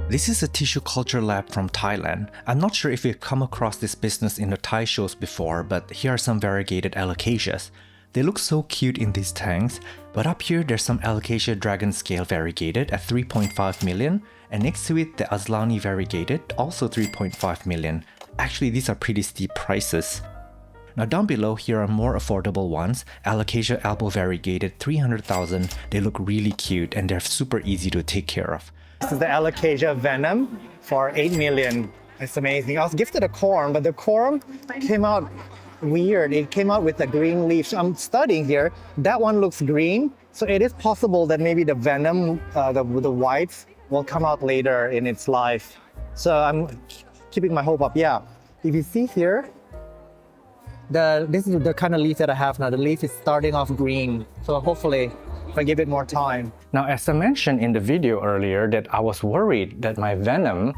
This is a tissue culture lab from Thailand. I'm not sure if you've come across this business in the Thai shows before, but here are some variegated Alocasias. They look so cute in these tanks, but up here there's some Alocasia dragon scale variegated at 3.5 million, and next to it the Azlani variegated, also 3.5 million. Actually, these are pretty steep prices. Now down below here are more affordable ones, Alocasia albo variegated 300,000. They look really cute and they're super easy to take care of. This is the Alocasia Venom for 8 million. It's amazing. I was gifted a corm, but the corm came out weird. It came out with the green leaves. So I'm studying here. That one looks green. So it is possible that maybe the venom, the whites, will come out later in its life. So I'm keeping my hope up. Yeah. If you see here, this is the kind of leaf that I have now. The leaf is starting off green. So hopefully, if I give it more time. Now, as I mentioned in the video earlier, that I was worried that my venom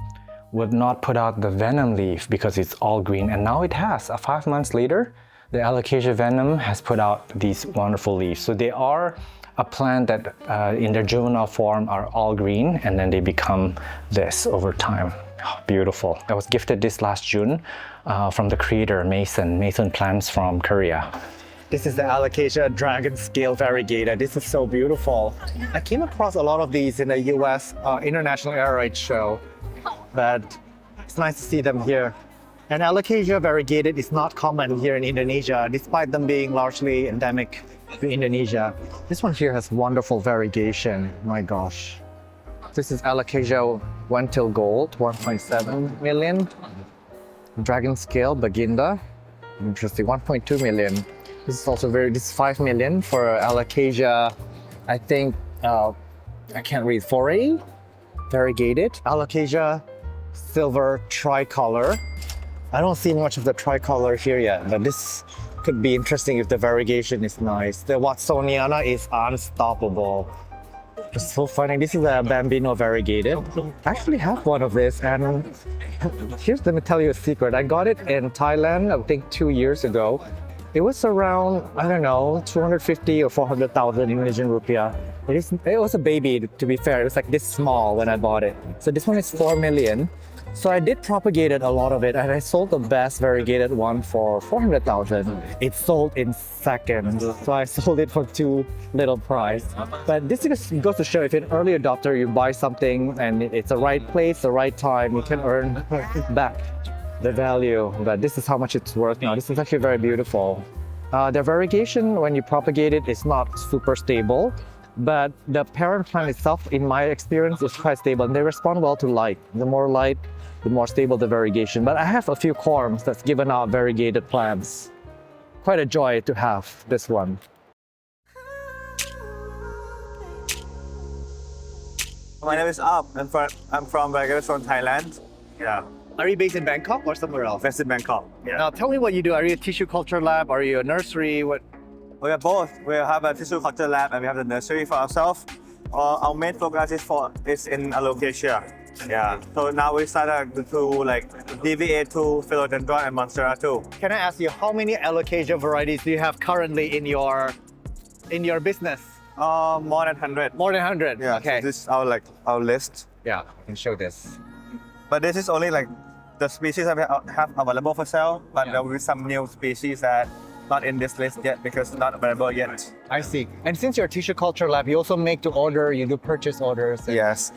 would not put out the venom leaf because it's all green, and now it has. 5 months later, the Alocasia venom has put out these wonderful leaves. So they are a plant that in their juvenile form are all green, and then they become this over time. Oh, beautiful. I was gifted this last June from the creator Mason Plants from Korea. This is the Alocasia dragon scale variegated. This is so beautiful. I came across a lot of these in the US International Aroid show, but it's nice to see them here. And Alocasia variegated is not common here in Indonesia, despite them being largely endemic to Indonesia. This one here has wonderful variegation. My gosh. This is Alocasia Wentil Gold, 1.7 million. Dragon scale Baginda, interesting, 1.2 million. This is also this is 5 million for Alocasia, I think I can't read, FLOII, variegated, Alocasia, silver tricolor. I don't see much of the tricolor here yet, but this could be interesting if the variegation is nice. The Watsoniana is unstoppable. It's so funny. This is a Bambino variegated. I actually have one of this, and let me tell you a secret. I got it in Thailand, I think 2 years ago. It was around, I don't know, 250 or 400,000 Indonesian rupiah. It was a baby, to be fair. It was like this small when I bought it. So this one is 4 million. So I did propagate a lot of it, and I sold the best variegated one for 400,000. It sold in seconds, so I sold it for too little price. But this just goes to show, if you're an early adopter, you buy something and it's the right place, the right time, you can earn back the value. But this is how much it's worth now. This is actually very beautiful. The variegation, when you propagate it, is not super stable. But the parent plant itself, in my experience, is quite stable, and they respond well to light. The more light, the more stable the variegation. But I have a few corms that's given out variegated plants. Quite a joy to have this one. My name is Ab. I'm from variegated from Thailand. Yeah. Are you based in Bangkok or somewhere else? Based in Bangkok. Yeah. Now tell me what you do. Are you a tissue culture lab? Are you a nursery? What? We are both. We have a tissue culture lab and we have the nursery for ourselves. Our main focus is in Alocasia. Yeah. So now we started to deviate to Philodendron and Monstera too. Can I ask you, how many Alocasia varieties do you have currently in your business? More than 100. More than 100. Yeah. Okay. So this is our list. Yeah. I can show this. But this is only the species that we have available for sale. But there will be some new species that not in this list yet because not available yet. I see. And since you're a tissue culture lab, you also make to order, you do purchase orders. Yes.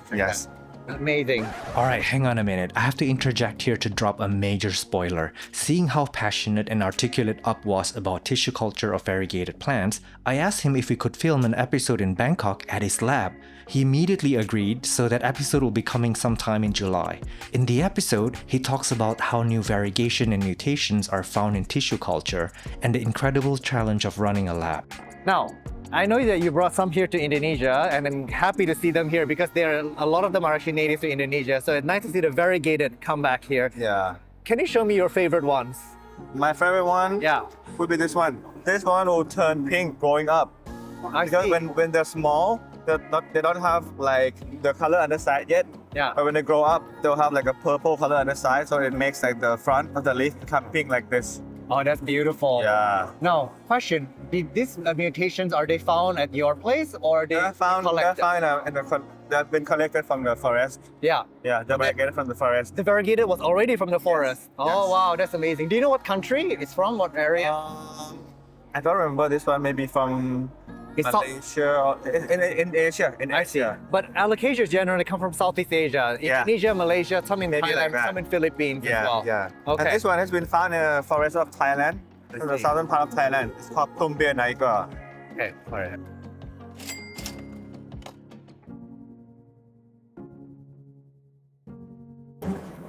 Amazing. All right, hang on a minute. I have to interject here to drop a major spoiler. Seeing how passionate and articulate Up was about tissue culture of variegated plants, I asked him if we could film an episode in Bangkok at his lab. He immediately agreed, so that episode will be coming sometime in July. In the episode, he talks about how new variegation and mutations are found in tissue culture and the incredible challenge of running a lab. Now, I know that you brought some here to Indonesia, and I'm happy to see them here because a lot of them are actually native to Indonesia. So it's nice to see the variegated come back here. Yeah. Can you show me your favorite ones? My favorite one would be this one. This one will turn pink growing up. Because when they're small, they don't have the color underside yet. Yeah. But when they grow up, they'll have a purple color underside, so it makes the front of the leaf become pink like this. Oh, that's beautiful. Yeah. Now, question: these mutations, are they found at your place or They've been collected from the forest. Yeah. Yeah, they're variegated from the forest. The variegated was already from the forest. Yes. Oh wow, that's amazing. Do you know what country it's from? What area? I don't remember this one. Maybe from Malaysia or in Asia. In Asia. But Alocasia generally come from Southeast Asia. Indonesia, Malaysia, some in Thailand, some in Philippines as well. Yeah. Okay. And this one has been found in the forest of Thailand, in the southern part of Thailand. It's called Tumbia Naiga. Okay, all right.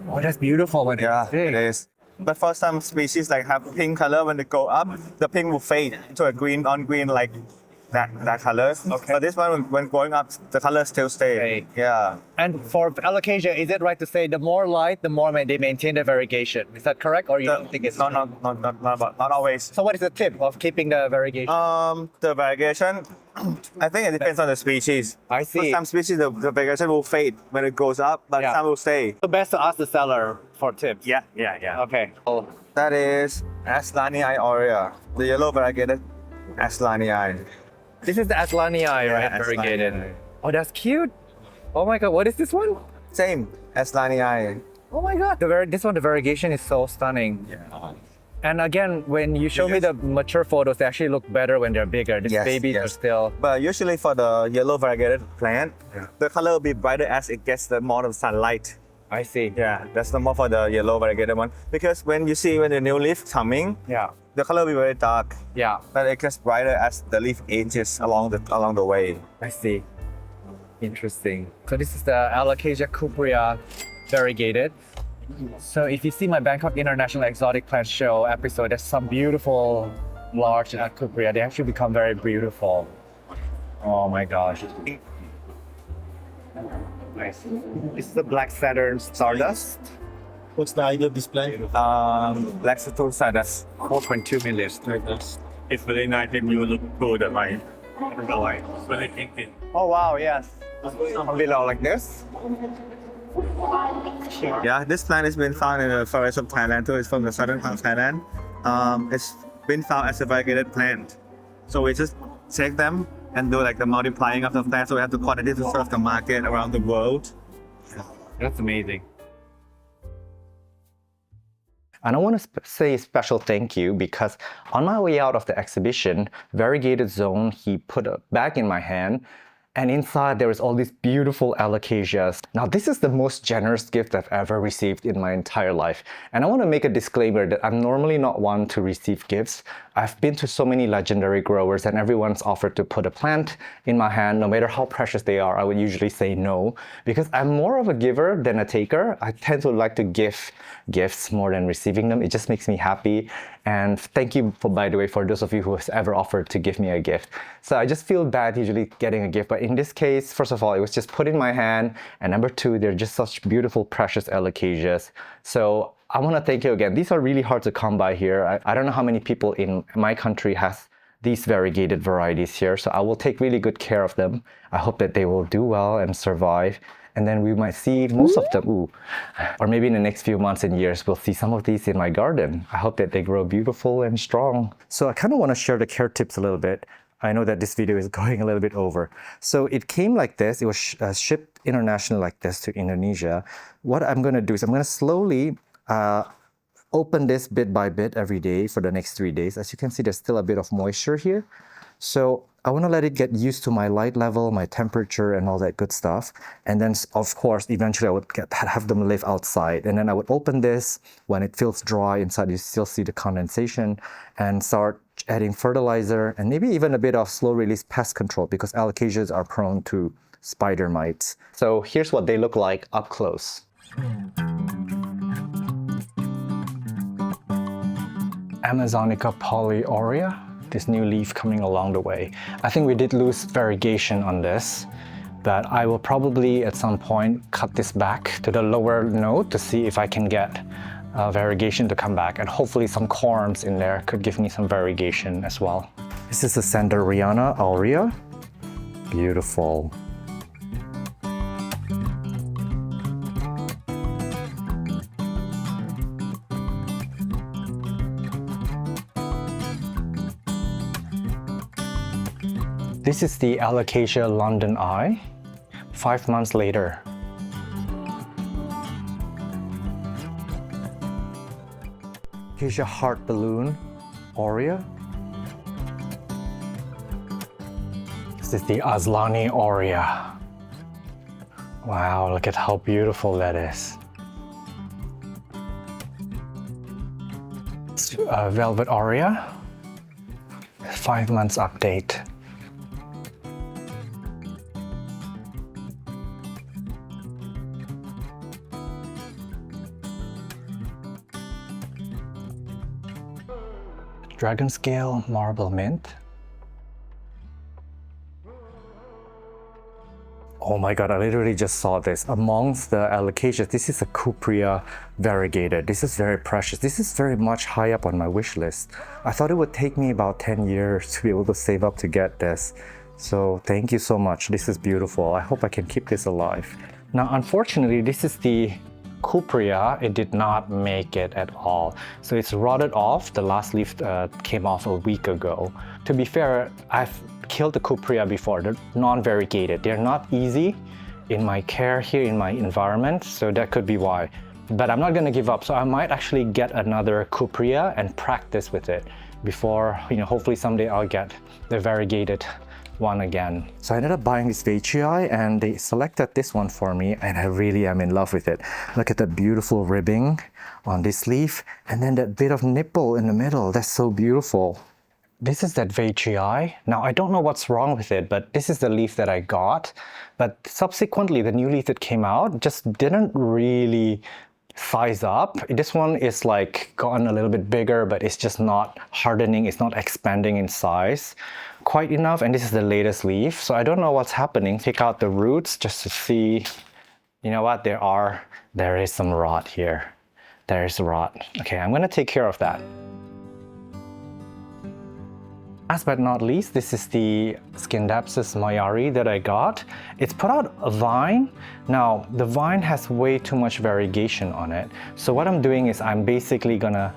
Oh, that's beautiful. Yeah, it is. But for some species have pink color, when they go up, the pink will fade to a green on green that color. Okay. But this one, when growing up, the color still stay. Okay. Yeah. And for Alocasia, is it right to say the more light, the more they maintain the variegation? Is that correct, or you don't think it's not always? So what is the tip of keeping the variegation? The variegation, I think it depends on the species. I see. For some species, the variegation will fade when it goes up, but some will stay. So best to ask the seller for tips. Yeah. Okay. Oh. That is Aglaonema aurea, the yellow variegated Aglaonema. This is the Aglaonema, right? Variegated. Oh, that's cute. Oh my god, what is this one? Same, Aglaonema. Oh my god, this one, the variegation is so stunning. Yeah. And again, when you show me the mature photos, they actually look better when they're bigger. These babies are still... But usually for the yellow variegated plant, the color will be brighter as it gets the more of sunlight. I see. Yeah, that's the more for the yellow variegated one. Because when the new leaf coming, the color will be very dark. Yeah. But it gets brighter as the leaf ages along the way. I see. Interesting. So this is the Alocasia cuprea variegated. So if you see my Bangkok International Exotic Plant Show episode, there's some beautiful large cuprea. They actually become very beautiful. Oh my gosh. Nice. This is the Black Saturn Stardust. What's the idea of this plant? Black Saturn Stardust, 4.2 million. It's really nice if you look good at my light. It's really kinky. Oh wow, yes. From below like this. Yeah, this plant has been found in the forest of Thailand too. It's from the southern part of Thailand. It's been found as a variegated plant. So we just take them and do like the multiplying of the plant. So we have the quantity to serve the market around the world. That's amazing. And I want to say a special thank you because on my way out of the exhibition, Variegated Zone, he put a bag in my hand and inside there is all these beautiful Alocasias. Now this is the most generous gift I've ever received in my entire life. And I want to make a disclaimer that I'm normally not one to receive gifts. I've been to so many legendary growers and everyone's offered to put a plant in my hand. No matter how precious they are, I would usually say no because I'm more of a giver than a taker. I tend to like to give gifts more than receiving them. It just makes me happy. And thank you, by the way, for those of you who has ever offered to give me a gift. So I just feel bad usually getting a gift, but in this case, first of all, it was just put in my hand, and number two, they're just such beautiful, precious Alocasias. So I want to thank you again. These are really hard to come by here. I don't know how many people in my country has these variegated varieties here, so I will take really good care of them. I hope that they will do well and survive. And then we might see most of them, or maybe in the next few months and years, we'll see some of these in my garden. I hope that they grow beautiful and strong. So I kind of want to share the care tips a little bit. I know that this video is going a little bit over. So it came like this. It was shipped internationally like this to Indonesia. What I'm going to do is I'm going to slowly open this bit by bit every day for the next 3 days. As you can see, there's still a bit of moisture here. So I want to let it get used to my light level, my temperature, and all that good stuff. And then, of course, eventually I would have them live outside. And then I would open this. When it feels dry inside, you still see the condensation, and start adding fertilizer and maybe even a bit of slow-release pest control because Alocasias are prone to spider mites. So here's what they look like up close. Amazonica polyaurea. This new leaf coming along the way. I think we did lose variegation on this, but I will probably at some point cut this back to the lower node to see if I can get variegation to come back, and hopefully some corms in there could give me some variegation as well. This is the Sanderiana aurea. Beautiful. This is the Alocasia London Eye, 5 months later. Alocasia Heart Balloon Aurea. This is the Aslani Aurea. Wow, look at how beautiful that is. Velvet Aurea, 5 months update. Dragon Scale Marble Mint. Oh my god, I literally just saw this. Amongst the Alocasias, this is a Cuprea variegated. This is very precious. This is very much high up on my wish list. I thought it would take me about 10 years to be able to save up to get this. So thank you so much. This is beautiful. I hope I can keep this alive. Now, unfortunately, this is the Cuprea. It did not make it at all. So it's rotted off. The last leaf came off a week ago. To be fair, I've killed the Cuprea before. They're non-variegated. They're not easy in my care here, in my environment. So that could be why. But I'm not going to give up. So I might actually get another Cuprea and practice with it before, hopefully someday I'll get the variegated one again. So I ended up buying this Veitchii and they selected this one for me and I really am in love with it. Look at that beautiful ribbing on this leaf and then that bit of nipple in the middle. That's so beautiful. This is that Veitchii. Now I don't know what's wrong with it, but this is the leaf that I got. But subsequently the new leaf that came out just didn't really size up. This one is like gotten a little bit bigger, but it's just not hardening, it's not expanding in size. quite enough, and this is the latest leaf. So I don't know what's happening. Pick out the roots just to see. You know what? There is some rot here. There is rot. Okay, I'm gonna take care of that. Last but not least, this is the Scindapsus mayari that I got. It's put out a vine. Now, the vine has way too much variegation on it. So what I'm doing is I'm basically gonna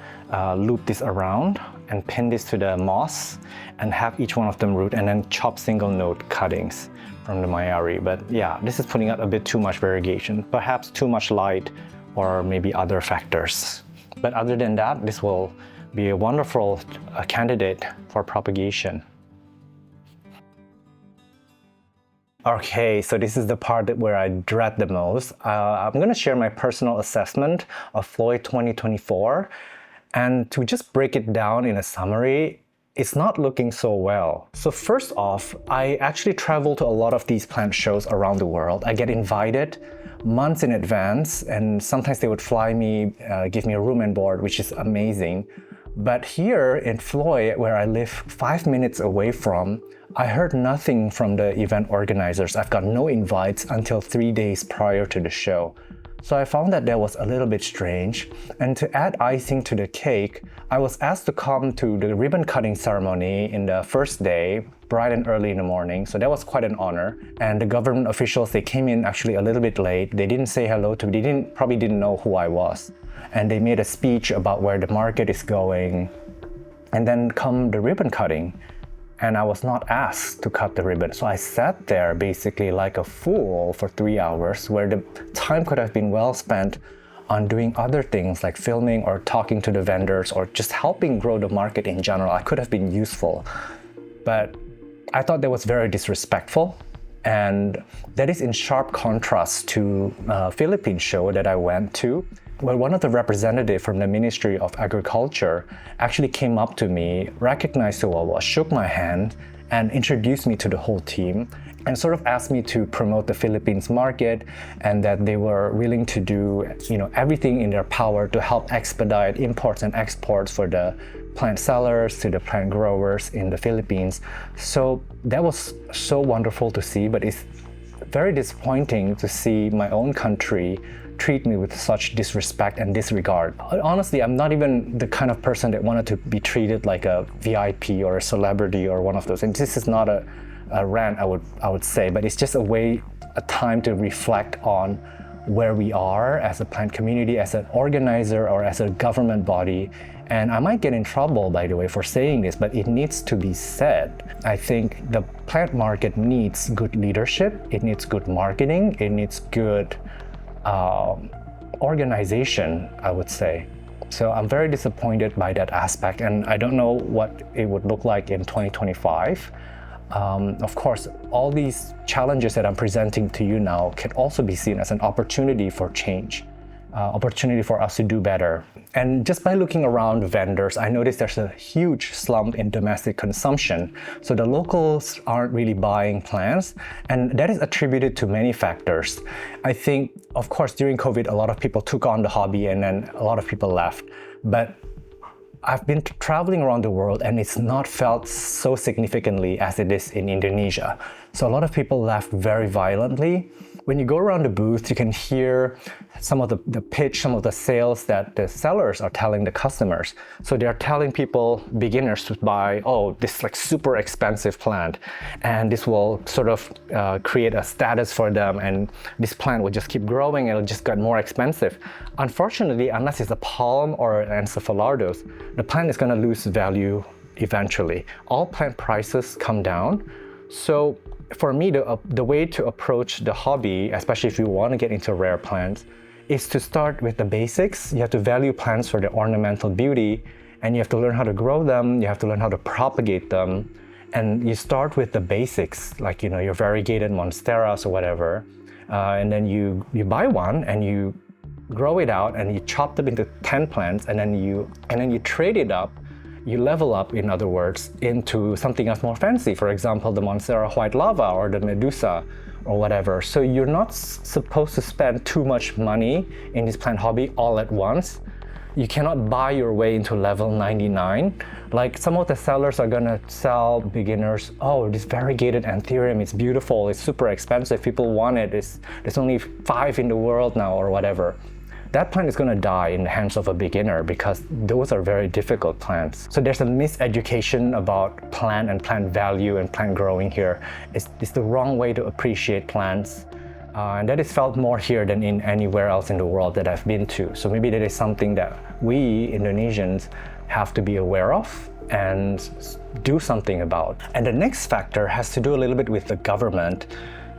loop this around and pin this to the moss and have each one of them root and then chop single node cuttings from the mayari. But yeah, this is putting out a bit too much variegation, perhaps too much light or maybe other factors. But other than that, this will be a wonderful candidate for propagation. Okay, so this is the part where I dread the most. I'm going to share my personal assessment of FLOII 2024. And to just break it down in a summary, it's not looking so well. So first off, I actually travel to a lot of these plant shows around the world. I get invited months in advance, and sometimes they would fly me, give me a room and board, which is amazing. But here in FLOII, where I live 5 minutes away from, I heard nothing from the event organizers. I've got no invites until 3 days prior to the show. So I found that was a little bit strange. And to add icing to the cake, I was asked to come to the ribbon cutting ceremony in the first day, bright and early in the morning. So that was quite an honor. And the government officials, they came in actually a little bit late. They didn't say hello to me. They probably didn't know who I was. And they made a speech about where the market is going. And then come the ribbon cutting. And I was not asked to cut the ribbon. So I sat there basically like a fool for 3 hours, where the time could have been well spent on doing other things like filming or talking to the vendors or just helping grow the market in general. I could have been useful. But I thought that was very disrespectful. And that is in sharp contrast to a Philippine show that I went to, where one of the representatives from the Ministry of Agriculture actually came up to me, recognized who I was, shook my hand, and introduced me to the whole team, and sort of asked me to promote the Philippines market, and that they were willing to do, everything in their power to help expedite imports and exports for the plant sellers to the plant growers in the Philippines. So that was so wonderful to see, but it's very disappointing to see my own country treat me with such disrespect and disregard. Honestly, I'm not even the kind of person that wanted to be treated like a VIP or a celebrity or one of those. And this is not a rant, I would say, but it's just a time to reflect on where we are as a plant community, as an organizer, or as a government body. And I might get in trouble, by the way, for saying this, but it needs to be said. I think the plant market needs good leadership, it needs good marketing, it needs good organization, I would say. So I'm very disappointed by that aspect, and I don't know what it would look like in 2025. Of course, all these challenges that I'm presenting to you now can also be seen as an opportunity for change, opportunity for us to do better. And just by looking around vendors, I noticed there's a huge slump in domestic consumption. So the locals aren't really buying plants, and that is attributed to many factors. I think, of course, during COVID, a lot of people took on the hobby and then a lot of people left. But I've been traveling around the world and it's not felt so significantly as it is in Indonesia. So a lot of people left very violently. When you go around the booth, you can hear some of the pitch, some of the sales that the sellers are telling the customers. So they're telling people, beginners, to buy, this like super expensive plant, and this will sort of create a status for them, and this plant will just keep growing and it'll just get more expensive. Unfortunately, unless it's a palm or an encephalotus, the plant is going to lose value eventually. All plant prices come down. So for me, the way to approach the hobby, especially if you want to get into rare plants, is to start with the basics. You have to value plants for their ornamental beauty, and you have to learn how to grow them, you have to learn how to propagate them, and you start with the basics, like your variegated Monsteras or whatever, and then you buy one and you grow it out and you chop them into 10 plants, and then you trade it up. You level up, in other words, into something else more fancy. For example, the Monstera white lava or the Medusa or whatever. So you're not supposed to spend too much money in this plant hobby all at once. You cannot buy your way into level 99. Like some of the sellers are gonna sell beginners, oh, this variegated Anthurium, it's beautiful, it's super expensive, people want it, there's only 5 in the world now or whatever. That plant is gonna die in the hands of a beginner because those are very difficult plants. So there's a miseducation about plant and plant value and plant growing here. It's the wrong way to appreciate plants. And that is felt more here than in anywhere else in the world that I've been to. So maybe that is something that we Indonesians have to be aware of and do something about. And the next factor has to do a little bit with the government.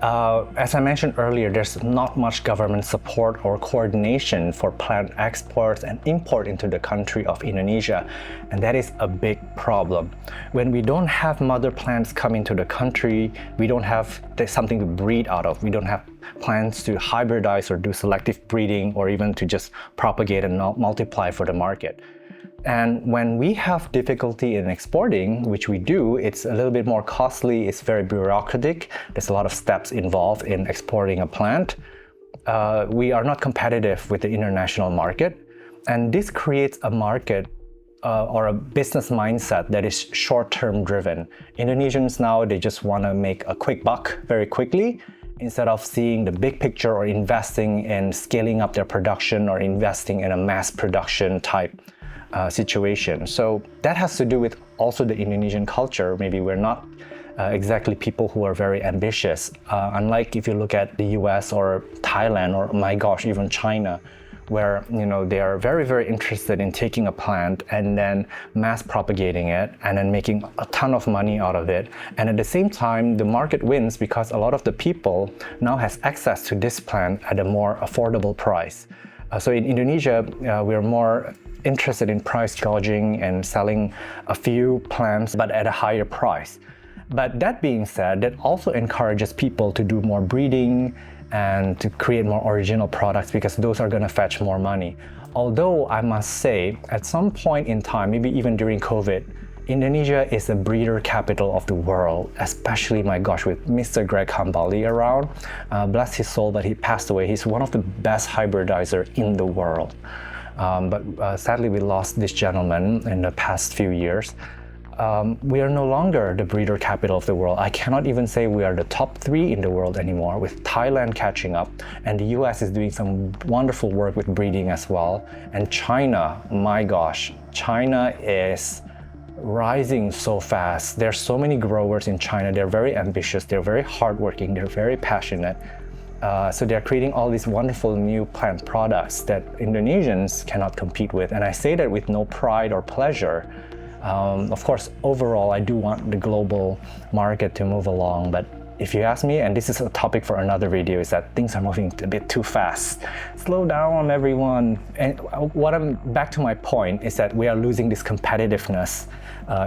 As I mentioned earlier, there's not much government support or coordination for plant exports and import into the country of Indonesia, and that is a big problem. When we don't have mother plants come into the country, we don't have something to breed out of. We don't have plants to hybridize or do selective breeding or even to just propagate and multiply for the market. And when we have difficulty in exporting, which we do, it's a little bit more costly, it's very bureaucratic, there's a lot of steps involved in exporting a plant. We are not competitive with the international market, and this creates a market or a business mindset that is short-term driven. Indonesians now, they just want to make a quick buck very quickly, instead of seeing the big picture or investing in scaling up their production or investing in a mass production type situation. So that has to do with also the Indonesian culture. Maybe we're not exactly people who are very ambitious. Unlike if you look at the US or Thailand or, my gosh, even China, where they are very, very interested in taking a plant and then mass propagating it and then making a ton of money out of it. And at the same time, the market wins because a lot of the people now has access to this plant at a more affordable price. So in Indonesia, we're more interested in price gouging and selling a few plants but at a higher price. But that being said, that also encourages people to do more breeding and to create more original products because those are going to fetch more money. Although I must say, at some point in time, maybe even during COVID, Indonesia is the breeder capital of the world, especially, my gosh, with Mr. Greg Hambali around. Bless his soul, but he passed away. He's one of the best hybridizer in the world. But sadly, we lost this gentleman in the past few years. We are no longer the breeder capital of the world. I cannot even say we are the top 3 in the world anymore, with Thailand catching up, and the US is doing some wonderful work with breeding as well. And China, my gosh, China is rising so fast. There's so many growers in China. They're very ambitious, they're very hardworking, they're very passionate. So they're creating all these wonderful new plant products that Indonesians cannot compete with. And I say that with no pride or pleasure. Of course, overall, I do want the global market to move along. But if you ask me, and this is a topic for another video, is that things are moving a bit too fast. Slow down, everyone. And back to my point is that we are losing this competitiveness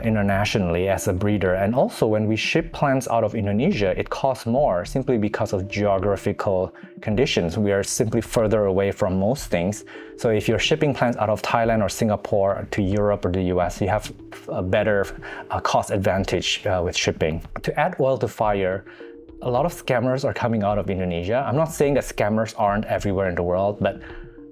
internationally as a breeder. And also when we ship plants out of Indonesia, it costs more simply because of geographical conditions. We are simply further away from most things. So if you're shipping plants out of Thailand or Singapore to Europe or the US, you have a better cost advantage with shipping. To add oil to fire, a lot of scammers are coming out of Indonesia. I'm not saying that scammers aren't everywhere in the world, but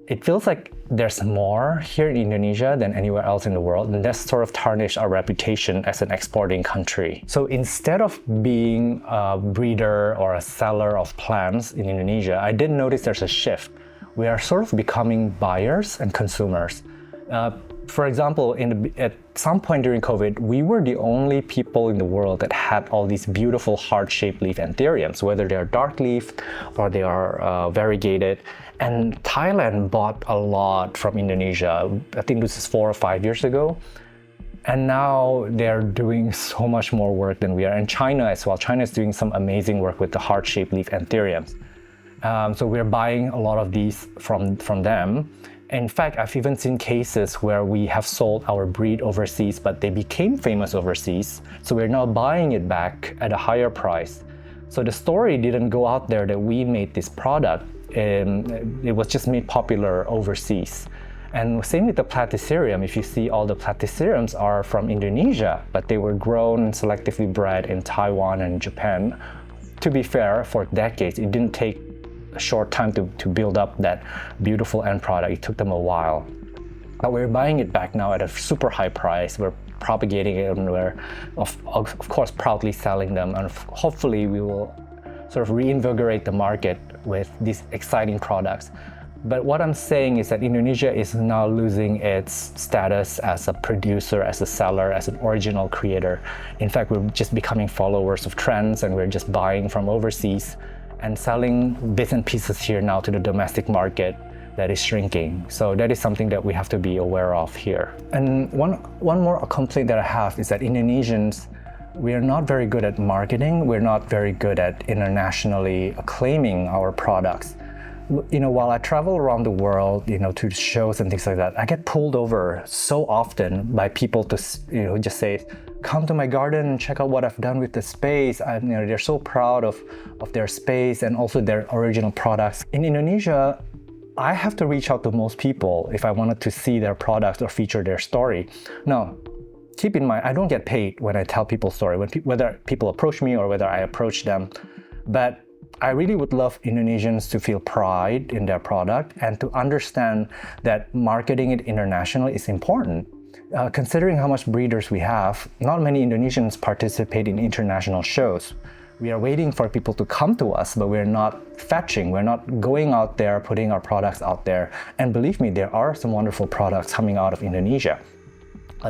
it feels like there's more here in Indonesia than anywhere else in the world, and that's sort of tarnished our reputation as an exporting country. So instead of being a breeder or a seller of plants in Indonesia, I did notice there's a shift. We are sort of becoming buyers and consumers. For example, at some point during COVID, we were the only people in the world that had all these beautiful heart-shaped leaf Anthuriums, whether they are dark-leafed or they are variegated. And Thailand bought a lot from Indonesia. I think this is 4 or 5 years ago. And now they're doing so much more work than we are. And China as well. China is doing some amazing work with the heart-shaped leaf Anthuriums. So we're buying a lot of these from them. In fact, I've even seen cases where we have sold our breed overseas, but they became famous overseas. So we're now buying it back at a higher price. So the story didn't go out there that we made this product. It was just made popular overseas. And same with the Platycerium. If you see, all the Platyceriums are from Indonesia, but they were grown and selectively bred in Taiwan and Japan. To be fair, for decades, it didn't take a short time to build up that beautiful end product. It took them a while. But we're buying it back now at a super high price. We're propagating it and we're of course proudly selling them, and hopefully we will sort of reinvigorate the market with these exciting products. But what I'm saying is that Indonesia is now losing its status as a producer, as a seller, as an original creator. In fact, we're just becoming followers of trends, and we're just buying from overseas and selling bits and pieces here now to the domestic market that is shrinking. So that is something that we have to be aware of here. And one more complaint that I have is that Indonesians, we are not very good at marketing. We're not very good at internationally acclaiming our products. You know, while I travel around the world, you know, to shows and things like that, I get pulled over so often by people to, you know, just say, come to my garden and check out what I've done with the space. And, you know, they're so proud of their space and also their original products. In Indonesia, I have to reach out to most people if I wanted to see their products or feature their story. Now, keep in mind, I don't get paid when I tell people's story, whether people approach me or whether I approach them. But I really would love Indonesians to feel pride in their product and to understand that marketing it internationally is important. Considering how much breeders we have, not many Indonesians participate in international shows. We are waiting for people to come to us, but we're not fetching. We're not going out there, putting our products out there. And believe me, there are some wonderful products coming out of Indonesia.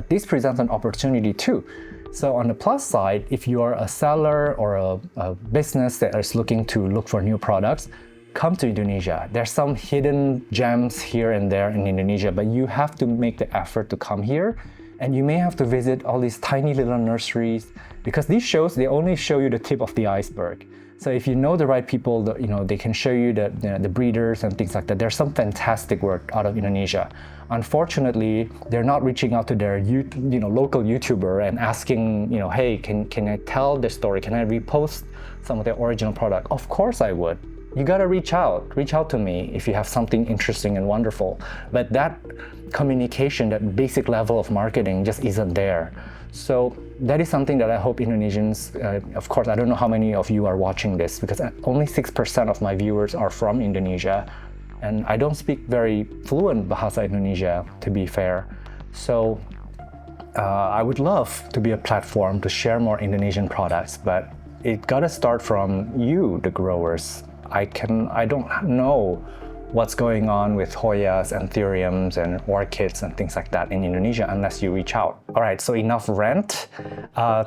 This presents an opportunity too. So on the plus side, if you are a seller or a business that is looking to look for new products, come to Indonesia. There's some hidden gems here and there in Indonesia, but you have to make the effort to come here. And you may have to visit all these tiny little nurseries, because these shows, they only show you the tip of the iceberg. So if you know the right people, you know, they can show you the breeders and things like that. There's some fantastic work out of Indonesia. Unfortunately, they're not reaching out to their local YouTuber and asking, you know, hey, can I tell their story? Can I repost some of their original product? Of course I would. You gotta reach out to me if you have something interesting and wonderful. But that communication, that basic level of marketing just isn't there. So that is something that I hope Indonesians, of course, I don't know how many of you are watching this, because only 6% of my viewers are from Indonesia. And I don't speak very fluent Bahasa Indonesia, to be fair. So I would love to be a platform to share more Indonesian products, but it gotta start from you, the growers. I don't know what's going on with Hoyas, Anthuriums, and orchids and things like that in Indonesia unless you reach out. All right, so enough rant.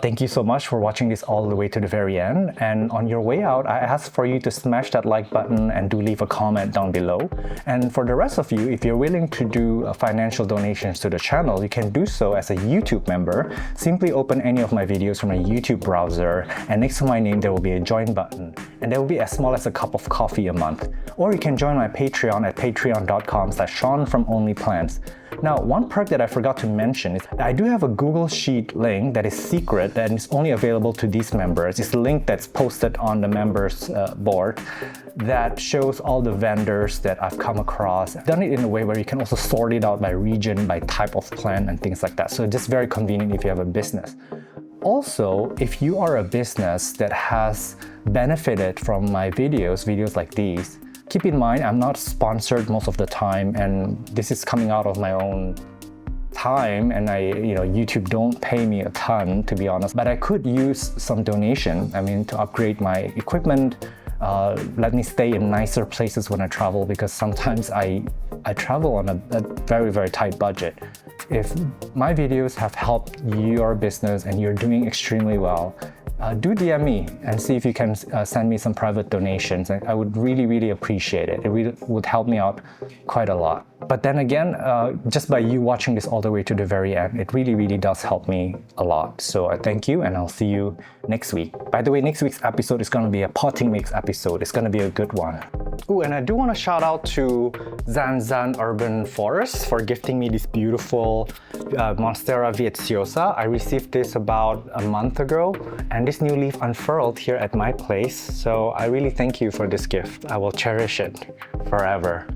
Thank you so much for watching this all the way to the very end. And on your way out, I ask for you to smash that like button and do leave a comment down below. And for the rest of you, if you're willing to do financial donations to the channel, you can do so as a YouTube member. Simply open any of my videos from a YouTube browser, and next to my name there will be a join button. And that will be as small as a cup of coffee a month. Or you can join my Patreon at patreon.com/Sean from OnlyPlants. Now, one perk that I forgot to mention is I do have a Google Sheet link that is secret and is only available to these members. It's a link that's posted on the members board that shows all the vendors that I've come across. I've done it in a way where you can also sort it out by region, by type of plant and things like that. So just very convenient if you have a business. Also, if you are a business that has benefited from my videos like these, keep in mind, I'm not sponsored most of the time, and this is coming out of my own time, and YouTube don't pay me a ton, to be honest, but I could use some donation, to upgrade my equipment, let me stay in nicer places when I travel, because sometimes I travel on a very, very tight budget. If my videos have helped your business and you're doing extremely well, do DM me and see if you can send me some private donations. I would really, really appreciate it. It really would help me out quite a lot. But then again, just by you watching this all the way to the very end, it really, really does help me a lot. So I thank you, and I'll see you next week. By the way, next week's episode is going to be a potting mix episode. It's going to be a good one. Ooh, and I do want to shout out to Zan Urban Forest for gifting me this beautiful Monstera vietciosa. I received this about a month ago, and this new leaf unfurled here at my place. So I really thank you for this gift. I will cherish it forever.